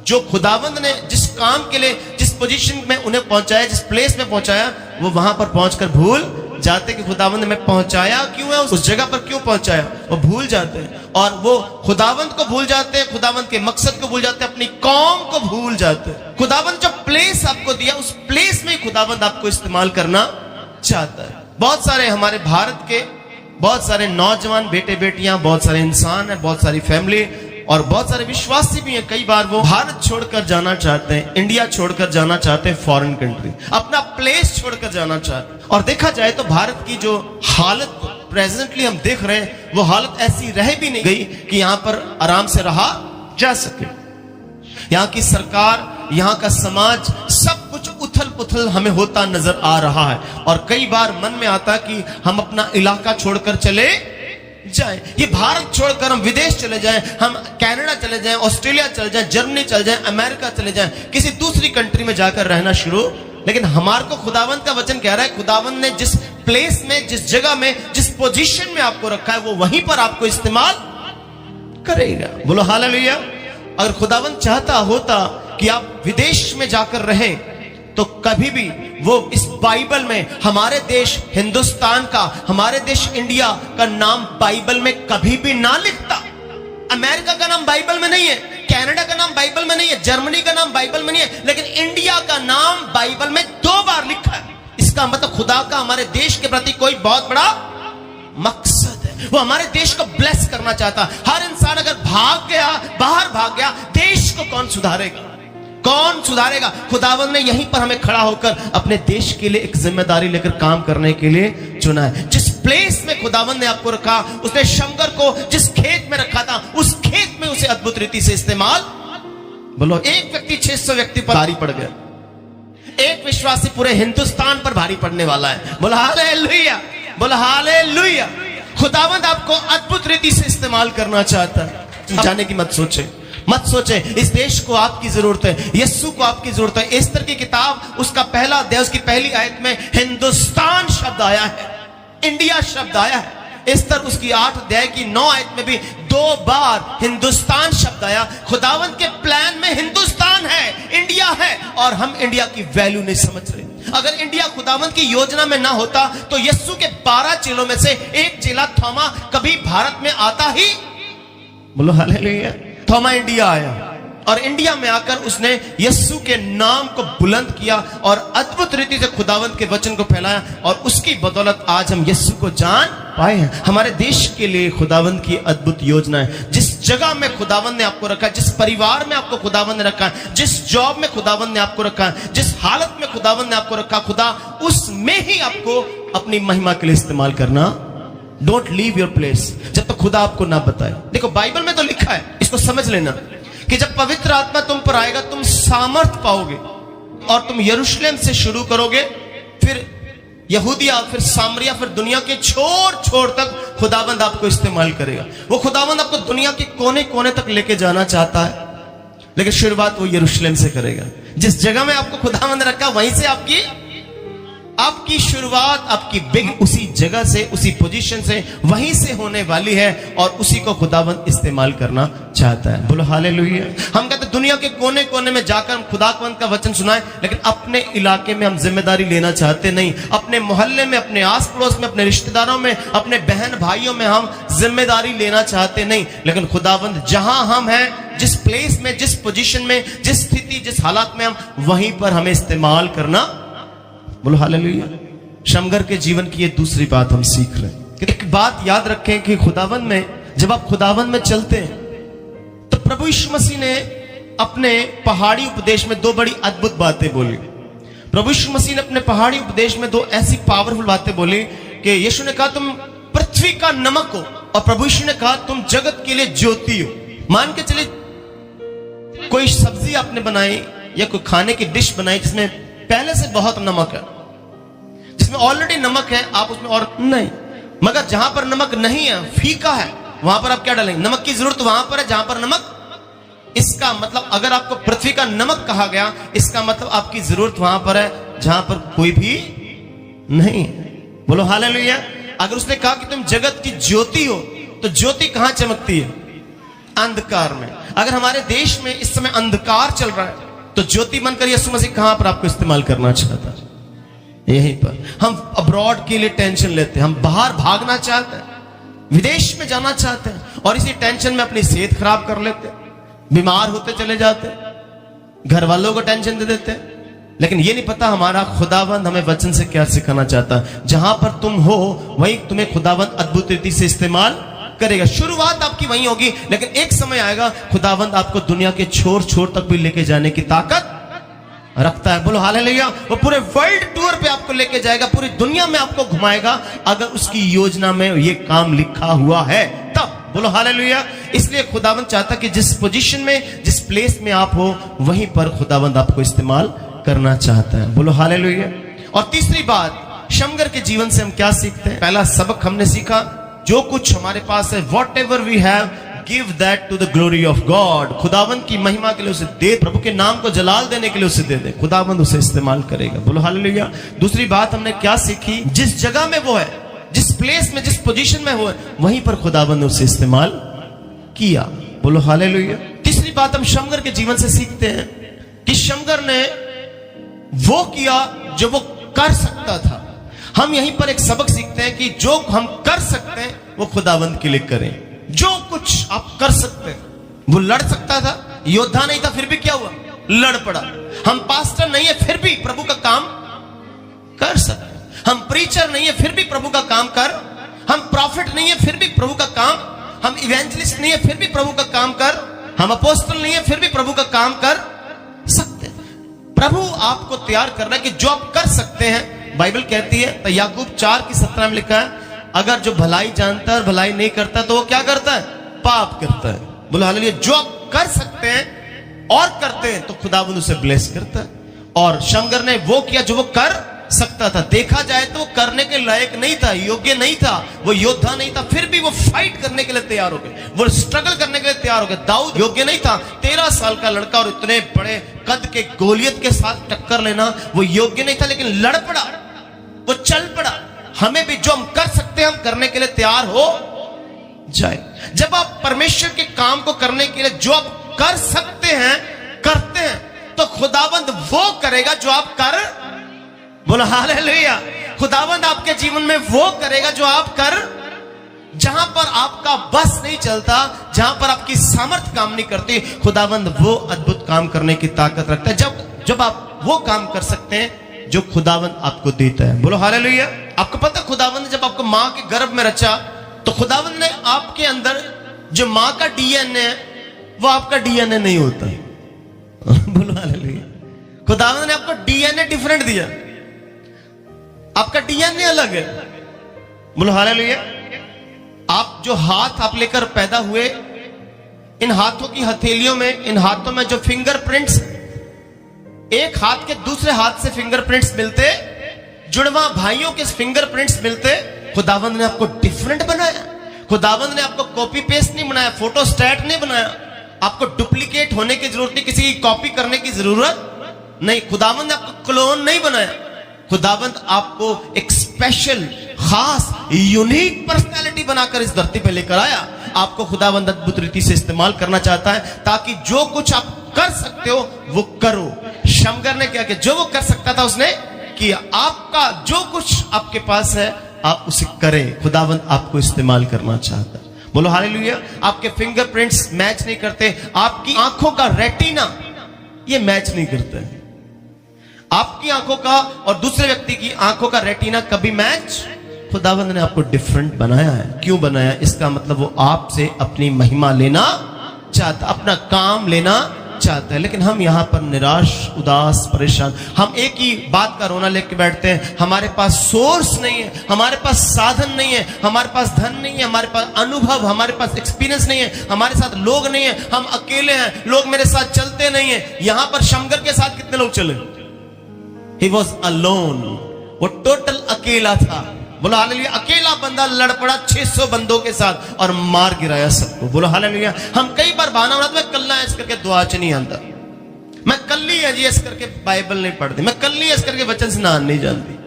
जो खुदावंद ने जिस काम के लिए, जिस पोजीशन में उन्हें पहुंचाया, जिस प्लेस में पहुंचाया, वो वहां पर पहुंचकर भूल जाते कि खुदावंद ने पहुंचाया क्यों है, उस जगह पर क्यों पहुंचाया। वो भूल जाते हैं, और वो खुदावंद को भूल जाते हैं, खुदावंद के मकसद को भूल जाते हैं, अपनी कौम को भूल जाते हैं। खुदावंद जो प्लेस आपको दिया, उस प्लेस में खुदावंद आपको इस्तेमाल करना चाहता है। बहुत सारे हमारे भारत के बहुत सारे नौजवान बेटे बेटियां, बहुत सारे इंसान हैं, बहुत सारी फैमिली और बहुत सारे विश्वासी भी हैं। कई बार वो भारत छोड़कर जाना चाहते हैं, इंडिया छोड़कर जाना चाहते हैं, फॉरेन कंट्री, अपना प्लेस छोड़कर जाना चाहते हैं। और देखा जाए तो भारत की जो हालत प्रेजेंटली हम देख रहे हैं, वो हालत ऐसी रह भी नहीं गई कि यहां पर आराम से रहा जा सके। यहाँ की सरकार, यहाँ का समाज, सब कुछ उथल पुथल हमें होता नजर आ रहा है। और कई बार मन में आता कि हम अपना इलाका छोड़कर चले जाएं, ये भारत छोड़कर हम विदेश चले जाएं, हम कनाडा चले जाएं, ऑस्ट्रेलिया चले जाएं, जर्मनी चले जाएं, अमेरिका चले जाएं, किसी दूसरी कंट्री में जाकर रहना शुरू। लेकिन हमारे को खुदावंद का वचन कह रहा है, खुदावंद ने जिस प्लेस में, जिस जगह में, जिस पोजीशन में आपको रखा है, वो वहीं पर आपको इस्तेमाल करेगा। बोलो हालेलुया। अगर खुदावंद चाहता होता कि आप विदेश में जाकर रहें, तो कभी भी वो इस बाइबल में हमारे देश हिंदुस्तान का, हमारे देश इंडिया का नाम बाइबल में कभी भी ना लिखता। अमेरिका का नाम बाइबल में नहीं है, कनाडा का नाम बाइबल में नहीं है, जर्मनी का नाम बाइबल में नहीं है, लेकिन इंडिया का नाम बाइबल में 2 बार लिखा है। इसका मतलब खुदा का हमारे देश के प्रति कोई बहुत बड़ा मकसद है। वो हमारे देश को ब्लेस करना चाहता। हर इंसान अगर भाग गया, बाहर भाग गया, देश को कौन सुधारेगा? कौन सुधारेगा? खुदावंद ने यहीं पर हमें खड़ा होकर अपने देश के लिए एक जिम्मेदारी लेकर काम करने के लिए चुना है। जिस प्लेस में खुदावंद ने आपको रखा, उसने शमगर को जिस खेत में रखा था, उस खेत में उसे अद्भुत रीति से इस्तेमाल। बोलो, एक व्यक्ति 600 व्यक्ति पर भारी पड़ गया, एक विश्वासी पूरे हिंदुस्तान पर भारी पड़ने वाला है। बोलो हालेलुया, बोलो हालेलुया। खुदावंद आपको अद्भुत रीति से इस्तेमाल करना चाहता है। जाने की मत सोचे, मत सोचे। इस देश को आपकी जरूरत है, यीशु को आपकी जरूरत है। एस्तर की किताब उसका पहला अध्याय, उसकी पहली आयत में हिंदुस्तान शब्द आया है, इंडिया शब्द आया है। एस्तर उसकी 8 अध्याय की 9 आयत में भी 2 बार हिंदुस्तान शब्द आया। खुदावंद के प्लान में हिंदुस्तान है, इंडिया है, और हम इंडिया की वैल्यू नहीं समझ रहे। अगर इंडिया खुदावंद की योजना में ना होता तो यीशु के 12 चेलों में से एक चेला थोमा कभी भारत में आता ही। बोलो हालेलुया। थोमा इंडिया आया और इंडिया में आकर उसने यीशु के नाम को बुलंद किया और अद्भुत रीति से खुदावंद के वचन को फैलाया, और उसकी बदौलत आज हम यीशु को जान पाए हैं। हमारे देश के लिए खुदावंद की अद्भुत योजना है। जिस जगह में खुदावंद ने आपको रखा है, जिस परिवार में आपको खुदावंद ने रखा है, जिस जॉब में खुदावंद ने आपको रखा है, जिस हालत में खुदावंद ने आपको रखा, खुदा उसमें ही आपको अपनी महिमा के लिए इस्तेमाल करना। डोंट लीव योर प्लेस जब तक खुदा आपको ना बताए। देखो, बाइबल में तो लिखा है, इसको समझ लेना, कि जब पवित्र आत्मा तुम पर आएगा तुम सामर्थ पाओगे और तुम यरूशलेम से शुरू करोगे, फिर यहूदिया, फिर सामरिया, फिर दुनिया के छोर छोर तक खुदावंद आपको इस्तेमाल करेगा। वो खुदावंद आपको दुनिया के कोने कोने तक लेके जाना चाहता है, लेकिन शुरुआत वो यरूशलेम से करेगा। जिस जगह में आपको खुदावंद रखा, वहीं से आपकी शुरुआत, आपकी बिग उसी जगह से, उसी पोजीशन से, वहीं से होने वाली है, और उसी को खुदावंद इस्तेमाल करना चाहता है। बोलो हालेलुया। हम कहते दुनिया के कोने कोने में जाकर हम खुदावंद का वचन सुनाएं, लेकिन अपने इलाके में हम जिम्मेदारी लेना चाहते नहीं। अपने मोहल्ले में, अपने आस पड़ोस में, अपने रिश्तेदारों में, अपने बहन भाइयों में हम जिम्मेदारी लेना चाहते नहीं। लेकिन खुदावंद जहां हम हैं, जिस प्लेस में, जिस पोजीशन में, जिस स्थिति, जिस हालात में हम, वहीं पर हमें इस्तेमाल करना। बोलो हालेलुया। शमगर के जीवन की ये दूसरी बात हम सीख रहे हैं। एक बात याद रखें कि खुदावंद में, जब आप खुदावंद में चलते हैं तो प्रभु यीशु मसीह ने अपने पहाड़ी उपदेश में 2 बड़ी अद्भुत बातें बोली। प्रभु यीशु मसीह ने अपने पहाड़ी उपदेश में 2 ऐसी पावरफुल बातें बोली कि यीशु ने कहा तुम पृथ्वी का नमक हो, और प्रभु यीशु ने कहा तुम जगत के लिए ज्योति हो। मान के चले, कोई सब्जी आपने बनाई या कोई खाने की डिश बनाई जिसमें पहले से बहुत नमक है, जिसमें ऑलरेडी नमक है, आप उसमें और नहीं, मगर जहां पर नमक नहीं है, फीका है, वहां पर आप क्या डालेंगे? नमक की जरूरत वहां पर है जहां पर नमक। इसका मतलब अगर आपको पृथ्वी का नमक कहा गया, इसका मतलब आपकी जरूरत वहां पर है जहां पर कोई भी नहीं। बोलो हालेलुया। अगर उसने कहा कि तुम जगत की ज्योति हो, तो ज्योति कहां चमकती है? अंधकार में। अगर हमारे देश में इस समय अंधकार चल रहा है, तो ज्योति बनकर यीशु मसीह कहां पर आपको इस्तेमाल करना चाहता है? यहीं पर। हम अब्रॉड के लिए टेंशन लेते हैं, हम बाहर भागना चाहते हैं, विदेश में जाना चाहते हैं, और इसी टेंशन में अपनी सेहत खराब कर लेते हैं, बीमार होते चले जाते हैं, घर वालों को टेंशन दे देते हैं। लेकिन ये नहीं पता हमारा खुदावंद हमें वचन से क्या सिखाना चाहता है। जहां पर तुम हो वहीं तुम्हें खुदावंद अद्भुत रीति से इस्तेमाल करेगा। शुरुआत आपकी वहीं होगी, लेकिन एक समय आएगा खुदावंद आपको दुनिया के छोर छोर तक भी लेके जाने की ताकत रखता है। बोलो हालेलुया। वो पूरे वर्ल्ड टूर पे आपको लेके जाएगा, पूरी दुनिया में आपको घुमाएगा, अगर उसकी योजना में ये काम लिखा हुआ है तब। बोलो हालेलुया। इसलिए खुदावंद चाहता कि जिस पोजीशन में, जिस प्लेस में आप हो, वहीं पर खुदावंद आपको इस्तेमाल करना चाहता है। बोलो हालेलुया। और तीसरी बात, शमगर के जीवन से हम क्या सीखते हैं? पहला सबक हमने सीखा, जो कुछ हमारे पास है, whatever we have, give that to the glory of God. खुदावंद की महिमा के लिए उसे दे, प्रभु के नाम को जलाल देने के लिए उसे दे दे, खुदावंद उसे इस्तेमाल करेगा। बोलो हालेलुया। दूसरी बात हमने क्या सीखी? जिस जगह में वो है, जिस प्लेस में, जिस पोजीशन में वो है, वहीं पर खुदावंद ने उसे इस्तेमाल किया। बोलो हालेलुया। तीसरी बात हम शमगर के जीवन से सीखते हैं कि शमगर ने वो किया जो वो कर सकता था। हम यहीं पर एक सबक सीखते हैं कि जो हम कर सकते हैं वो खुदावंद के लिए करें। जो कुछ आप कर सकते हैं, वो लड़ सकता था, योद्धा नहीं था, फिर भी क्या हुआ? लड़ पड़ा। हम पास्टर नहीं है, फिर भी प्रभु का काम कर सकते हैं। हम प्रीचर नहीं है, फिर भी प्रभु का काम कर। हम प्रॉफिट नहीं है, फिर भी प्रभु का काम। हम इवेंजलिस्ट नहीं है, फिर भी प्रभु का काम कर। हम अपोस्टल नहीं है, फिर भी प्रभु का काम कर सकते प्रभु आपको तैयार कर रहा है कि जो आप कर सकते हैं। बाइबल कहती है, तो याकूब 4:17 में लिखा है, अगर जो भलाई जानता है और भलाई नहीं करता तो वो क्या करता है? पाप करता है। बोलो हालेलुया। जो आप कर सकते हैं और करते हैं तो खुदावंद उसे ब्लेस करता है। और शमगर ने वो किया जो वो कर सकता था। देखा जाए तो वो करने के लायक नहीं था, योग्य नहीं था, वो योद्धा नहीं था, फिर भी वो फाइट करने के लिए तैयार हो गए, वो स्ट्रगल करने के लिए तैयार हो गए। दाऊद योग्य नहीं था, 13 साल का लड़का और इतने बड़े कद के गोलियत के साथ टक्कर लेना वो योग्य नहीं था, लेकिन लड़ पड़ा, वो चल पड़ा। हमें भी जो हम कर सकते हैं हम करने के लिए तैयार हो जाए। जब आप परमेश्वर के काम को करने के लिए जो आप कर सकते हैं करते हैं तो खुदावंद वो करेगा जो आप कर। बोलो हालेलुया। खुदावंद आपके जीवन में वो करेगा जो आप कर। जहां पर आपका बस नहीं चलता, जहां पर आपकी सामर्थ्य काम नहीं करती, खुदावंद वो अद्भुत काम करने की ताकत रखता है। जब आप वो काम कर सकते हैं जो खुदावंद आपको देता है। बोलो हालेलुया। आपको पता खुदावंद ने जब आपको मां के गर्भ में रचा तो खुदावंद ने आपके अंदर जो मां का डीएनए है वो आपका डीएनए नहीं होता। बोलो हालेलुया। खुदावंद ने आपको डीएनए डिफरेंट दिया, आपका डीएनए अलग है। बोलो हालेलुया। आप जो हाथ आप लेकर पैदा हुए, इन हाथों की हथेलियों में, इन हाथों में जो फिंगरप्रिंट्स, एक हाथ के दूसरे हाथ से फिंगरप्रिंट्स मिलते, जुड़वा भाइयों के फिंगरप्रिंट्स मिलते। खुदावंद ने आपको डिफरेंट बनाया। खुदावंद ने आपको कॉपी पेस्ट नहीं बनाया, फोटोस्टैट नहीं बनाया। आपको डुप्लीकेट होने की जरूरत नहीं, किसी की कॉपी करने की जरूरत नहीं। खुदावंद ने आपको क्लोन नहीं बनाया। खुदावंद आपको एक स्पेशल, खास, यूनिक पर्सनालिटी बनाकर इस धरती पे लेकर आया। आपको खुदावंद अद्भुत रीति से इस्तेमाल करना चाहता है ताकि जो कुछ आप कर सकते हो वो करो। शमगर ने क्या किया? जो वो कर सकता था उसने किया। आपका जो कुछ आपके पास है आप उसे करें। खुदावंद आपको इस्तेमाल करना चाहता है। बोलो हालेलुया। आपके फिंगरप्रिंट्स मैच नहीं करते, आपकी आंखों का रेटिना ये मैच नहीं करता है। आपकी आंखों का और दूसरे व्यक्ति की आंखों का रेटिना कभी मैच। खुदावंद ने आपको डिफरेंट बनाया है। क्यों बनाया? इसका मतलब वो आपसे अपनी महिमा लेना चाहता, अपना काम लेना चाहता है। लेकिन हम यहां पर निराश, उदास, परेशान, हम एक ही बात का रोना लेके बैठते हैं। हमारे पास सोर्स नहीं है, हमारे पास साधन नहीं है, हमारे पास धन नहीं है, हमारे पास अनुभव, हमारे पास एक्सपीरियंस नहीं है, हमारे साथ लोग नहीं है, हम अकेले हैं, लोग मेरे साथ चलते नहीं है। यहां पर शमगर के साथ कितने लोग चले? He was alone, वो टोटल अकेला था। बोलो हालेलुया। अकेला बंदा लड़ पड़ा 600 बंदों के साथ और मार गिराया सबको। बोलो हालेलुया। हम कई बार बहाना बनाते, मैं कल्ला ऐस करके दुआ च नहीं आता, मैं कल्ली है जी ऐस करके बाइबल नहीं पढ़ती, मैं कल्ली ऐस करके वचन से नहान नहीं जानती।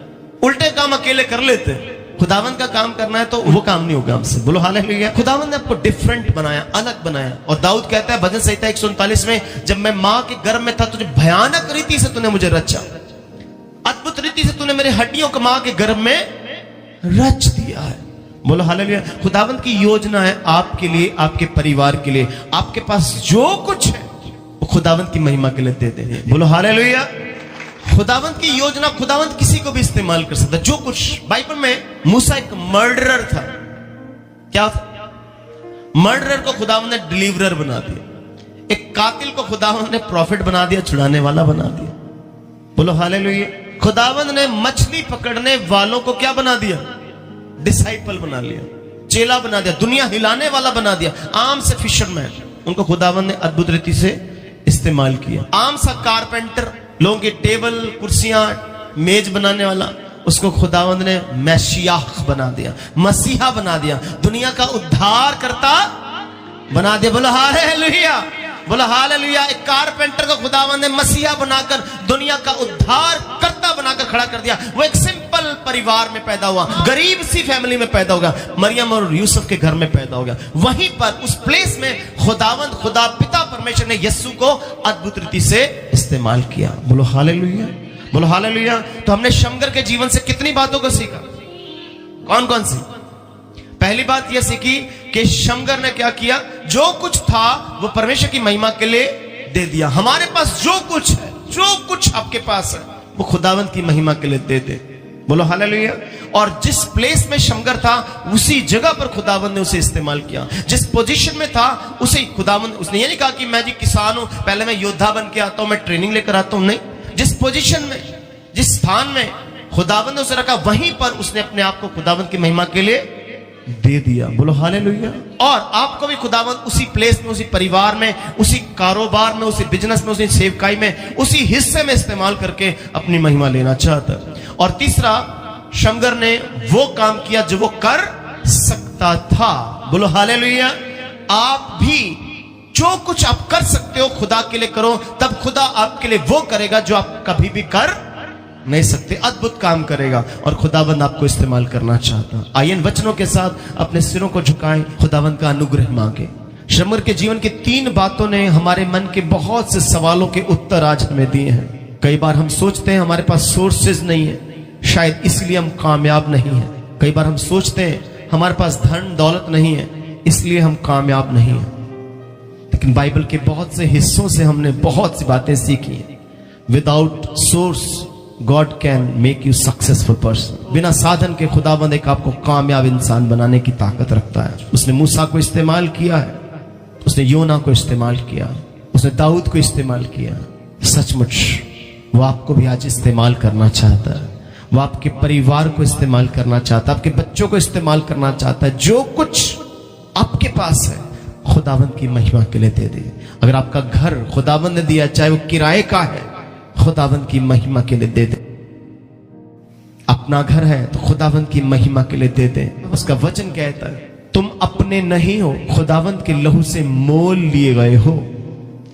उल्टे काम अकेले कर लेते। खुदावंद का काम करना है तो वो काम नहीं होगा हमसे। बोलो हालेलुया। खुदावंद ने आपको डिफरेंट बनाया, अलग बनाया। और दाऊद कहता है भजन संहिता 139 में, जब मैं मां के गर्भ में था तुझे भयानक रीति से तूने मुझे रचा, अद्भुत रीति से तूने मेरे हड्डियों को मां के गर्भ में रच दिया है। बोलो हालेलुया। खुदावंद की योजना है आपके लिए, आपके परिवार के लिए। आपके पास जो कुछ है वो खुदावंद की महिमा के लिए दे दे। बोलो हालेलुया। खुदावंद की योजना, खुदावंद किसी को भी इस्तेमाल कर सकता है। जो कुछ बाइबल में, मूसा एक मर्डरर था। क्या था? मर्डरर को खुदावंद ने डिलीवरर बना दिया। एक कातिल को खुदावंद ने प्रॉफिट बना दिया, छुड़ाने वाला बना दिया। बोलो हालेलुया। खुदावंद ने मछली पकड़ने वालों को क्या बना दिया? डिसाइपल बना लिया, चेला बना दिया, दुनिया हिलाने वाला बना दिया। आम से फिशरमैन, उनको खुदावंद ने अद्भुत रीति से इस्तेमाल किया। आम सा कारपेंटर, लोगों की टेबल, कुर्सियां, मेज बनाने वाला, उसको खुदावंद ने मैशियाह बना दिया, मसीहा बना दिया, दुनिया का उद्धार करता बना दिया। बोलो हालेलुया। बोला हालेलुया। एक कारपेंटर को खुदावंद ने मसीहा बनाकर दुनिया का उद्धार करता बनाकर खड़ा कर दिया। वो एक सिंपल परिवार में पैदा हुआ, गरीब सी फैमिली में पैदा होगा, मरियम और यूसुफ के घर में पैदा होगा। वहीं पर उस प्लेस में खुदावंद, खुदा पिता परमेश्वर ने यीशु को अद्भुत रीति से इस्तेमाल किया। बोलो हालेलुया। बोलो हालेलुया। तो हमने शमगर के जीवन से कितनी बातों को सीखा? कौन कौन सी? पहली बात यह सीखी कि शमगर ने क्या किया? जो कुछ था वो परमेश्वर की महिमा के लिए दे दिया। हमारे पास जो कुछ है, जो कुछ आपके पास है वो खुदावंद की महिमा के लिए दे दे। बोलो हालेलुया। और जिस प्लेस में शमगर था उसी जगह पर खुदावंद ने उसे इस्तेमाल किया। जिस पोजीशन में था उसे खुदावंद, उसने ये नहीं कहा कि मैं जी किसान हूं, पहले मैं योद्धा बन के आता हूं, मैं ट्रेनिंग लेकर आता हूं। नहीं, जिस पोजीशन में, जिस स्थान में खुदावंद ने उसे रखा, वहीं पर उसने अपने आप को खुदावंद की महिमा के लिए दे दिया। बोलो हालेलुया। और आपको भी खुदावंद उसी प्लेस में, उसी परिवार में, उसी कारोबार में, उसी बिजनेस में, उसी सेवकाई में, उसी हिस्से में इस्तेमाल करके अपनी महिमा लेना चाहता है। और तीसरा, शमगर ने वो काम किया जो वो कर सकता था। बोलो हालेलुया। आप भी जो कुछ आप कर सकते हो खुदा के लिए करो, तब खुदा आपके लिए वो करेगा जो आप कभी भी कर नहीं सकते। अद्भुत काम करेगा और खुदावंद आपको इस्तेमाल करना चाहता। आइए इन वचनों के साथ अपने सिरों को झुकाएं, खुदावंद का अनुग्रह मांगे। शमगर के जीवन की 3 बातों ने हमारे मन के बहुत से सवालों के उत्तर आज हमें दिए हैं। कई बार हम सोचते हैं हमारे पास सोर्सेज नहीं है, शायद इसलिए हम कामयाब नहीं है। कई बार हम सोचते हैं हमारे पास धन दौलत नहीं है, इसलिए हम कामयाब नहीं है। लेकिन बाइबल के बहुत से हिस्सों से हमने बहुत सी बातें सीखी हैं। Without source God can make you successful person. बिना साधन के खुदावंद एक आपको कामयाब इंसान बनाने की ताकत रखता है। उसने मूसा को इस्तेमाल किया है, उसने योना को इस्तेमाल किया, उसने दाऊद को इस्तेमाल किया। सचमुच वो आपको भी आज इस्तेमाल करना चाहता है। वो आपके परिवार को इस्तेमाल करना चाहता है, आपके बच्चों को इस्तेमाल करना चाहता है। जो कुछ आपके पास है खुदावंद की महिमा के लिए दे दे। अगर आपका घर खुदावंद ने दिया, चाहे वो किराए का है, खुदावंद की महिमा के लिए दे दे। अपना घर है तो खुदावंद की महिमा के लिए दे दे। उसका वचन कहता है तुम अपने नहीं हो, खुदावंद के लहू से मोल लिए गए हो।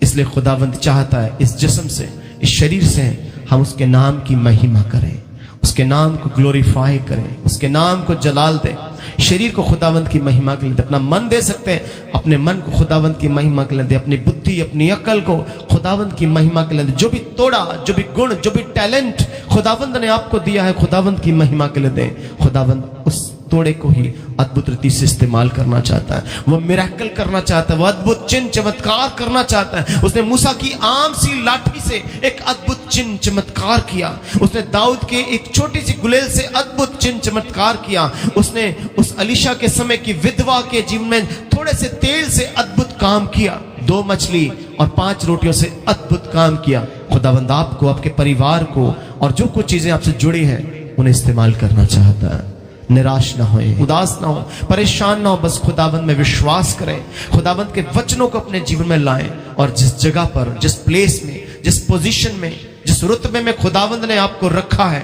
इसलिए खुदावंद चाहता है इस जिस्म से, इस शरीर से हम उसके नाम की महिमा करें, उसके नाम को ग्लोरीफाई करें, उसके नाम को जलाल दें। शरीर को खुदावंद की महिमा के लिए दे, अपना मन दे सकते हैं, अपने मन को खुदावंद की महिमा के लिए दे, अपनी बुद्धि अपनी अकल को खुदावंद की महिमा के लिए दे। जो भी तोड़ा, जो भी गुण, जो भी टैलेंट खुदावंद ने आपको दिया है, खुदावंद की महिमा के लिए दे। खुदावंद उस तोड़े को ही अद्भुत रीति से इस्तेमाल करना चाहता है। वो मिरेकल करना चाहता है, वो अद्भुत चिन्ह चमत्कार करना चाहता है। उसने मूसा की आम सी लाठी से एक अद्भुत चिन्ह चमत्कार किया। उसने दाऊद के एक छोटी सी गुलेल से अद्भुत चिन्ह चमत्कार किया। उसने उस अलीशा के समय की विधवा के जीवन में थोड़े से तेल से अद्भुत काम किया। 2 मछली और 5 रोटियों से अद्भुत काम किया। खुदावंद आपको, आपके परिवार को और जो कुछ चीजें आपसे जुड़ी हैं उन्हें इस्तेमाल करना चाहता है। निराश ना होए, उदास ना हो, परेशान ना हो, बस खुदावंद में विश्वास करें, खुदावंद के वचनों को अपने जीवन में लाएं और जिस जगह पर, जिस प्लेस में, जिस पोजीशन में, जिस रुतबे में खुदावंद ने आपको रखा है,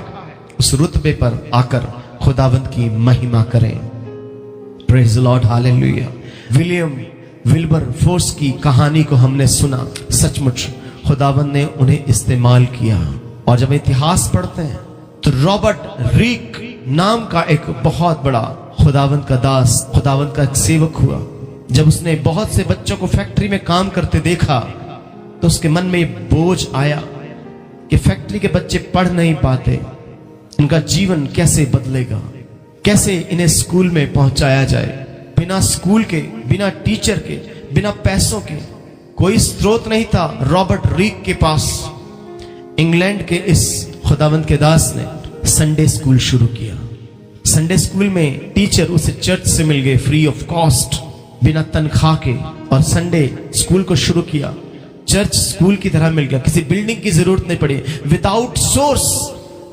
उस रुतबे पर आकर खुदावंद की महिमा करें। Praise the Lord, hallelujah. William Wilbur force की कहानी को हमने सुना। सचमुच खुदावंद ने उन्हें इस्तेमाल किया। और जब इतिहास पढ़ते हैं तो रॉबर्ट रीक नाम का एक बहुत बड़ा खुदावंद का दास, खुदावंद का एक सेवक हुआ। जब उसने बहुत से बच्चों को फैक्ट्री में काम करते देखा तो उसके मन में बोझ आया कि फैक्ट्री के बच्चे पढ़ नहीं पाते, इनका जीवन कैसे बदलेगा, कैसे इन्हें स्कूल में पहुंचाया जाए। बिना स्कूल के, बिना टीचर के, बिना पैसों के, कोई स्रोत नहीं था रॉबर्ट रीक के पास। इंग्लैंड के इस खुदावंद के दास ने संडे स्कूल शुरू किया। संडे स्कूल में टीचर उसे चर्च से मिल गए फ्री ऑफ कॉस्ट, बिना तनख्वाह के, और संडे स्कूल को शुरू किया। चर्च स्कूल की तरह मिल गया, किसी बिल्डिंग की जरूरत नहीं पड़ी। विदाउट सोर्स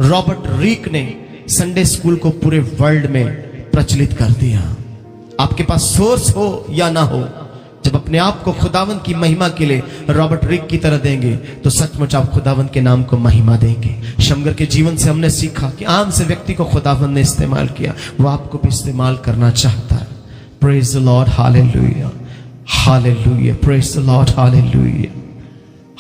रॉबर्ट रीक ने संडे स्कूल को पूरे वर्ल्ड में प्रचलित कर दिया। आपके पास सोर्स हो या ना हो, जब अपने आप को खुदावंद की महिमा के लिए रॉबर्ट रिक की तरह देंगे तो सचमुच आप खुदावंद के नाम को महिमा देंगे। शमगर के जीवन से हमने सीखा कि आम से व्यक्ति को खुदावंद ने इस्तेमाल किया, वो आपको भी इस्तेमाल करना चाहता है। Praise the Lord, hallelujah, hallelujah, praise the Lord, hallelujah,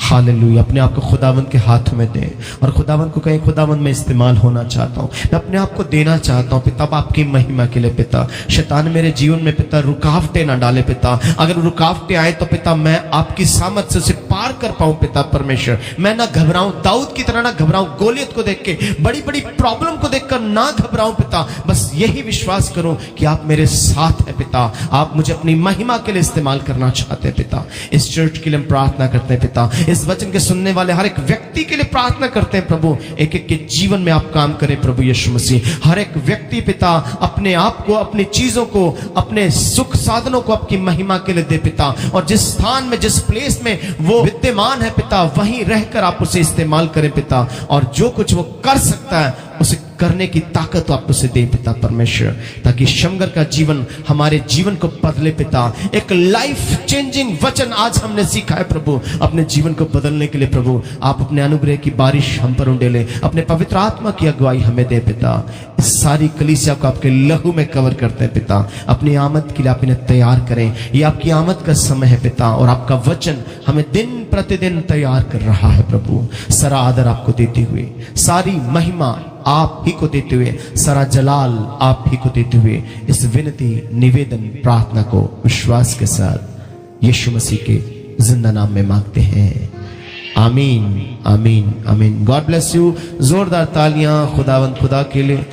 hallelujah. अपने आप को खुदावंद के हाथों में दें और खुदावंद को कहें, खुदावंद में इस्तेमाल होना चाहता हूं, मैं अपने आप को देना चाहता हूं पिता, आपकी महिमा के लिए पिता। शैतान मेरे जीवन में पिता रुकावटें ना डाले पिता, अगर रुकावटें आए तो पिता मैं आपकी सामर्थ से उसे पार कर पाऊं पिता परमेश्वर। मैं ना घबराऊं, दाऊद की तरह ना घबराऊं, गोलियत को देख के, बड़ी बड़ी प्रॉब्लम को देखकर ना घबराऊं पिता, बस यही विश्वास करूं कि आप मेरे साथ है पिता, आप मुझे अपनी महिमा के लिए इस्तेमाल करना चाहते हैं पिता। इस चर्च के लिए हम प्रार्थना करते हैं पिता, इस इस वचन के सुनने वाले हर एक व्यक्ति के लिए प्रार्थना करते हैं प्रभु, एक एक के जीवन में आप काम करें प्रभु यीशु मसीह। हर एक व्यक्ति पिता अपने आप को, अपनी चीजों को, अपने सुख साधनों को आपकी महिमा के लिए दे पिता, और जिस स्थान में, जिस प्लेस में वो विद्यमान है पिता, वहीं रहकर आप उसे इस्तेमाल करें पिता, और जो कुछ वो कर सकता है उसे करने की ताकत आप उसे दे पिता परमेश्वर, ताकि शमगर का जीवन हमारे जीवन को बदले पिता। एक लाइफ चेंजिंग वचन आज हमने सीखा है प्रभु, अपने जीवन को बदलने के लिए प्रभु आप अपने अनुग्रह की बारिश हम पर उंडेले, अपने पवित्र आत्मा की अगुवाई हमें दे पिता। इस सारी कलीसिया को आपके लहू में कवर करते हैं पिता, अपनी आमद के लिए आप इन्हें तैयार करें। ये आपकी आमद का समय है पिता, और आपका वचन हमें दिन प्रतिदिन तैयार कर रहा है प्रभु। सारा आदर आपको देते हुए, सारी महिमा आप ही को देते हुए, सारा जलाल आप ही को देते हुए, इस विनती निवेदन प्रार्थना को विश्वास के साथ यीशु मसीह के जिंदा नाम में मांगते हैं, आमीन आमीन आमीन। God bless you. जोरदार तालियां खुदावंद खुदा के लिए।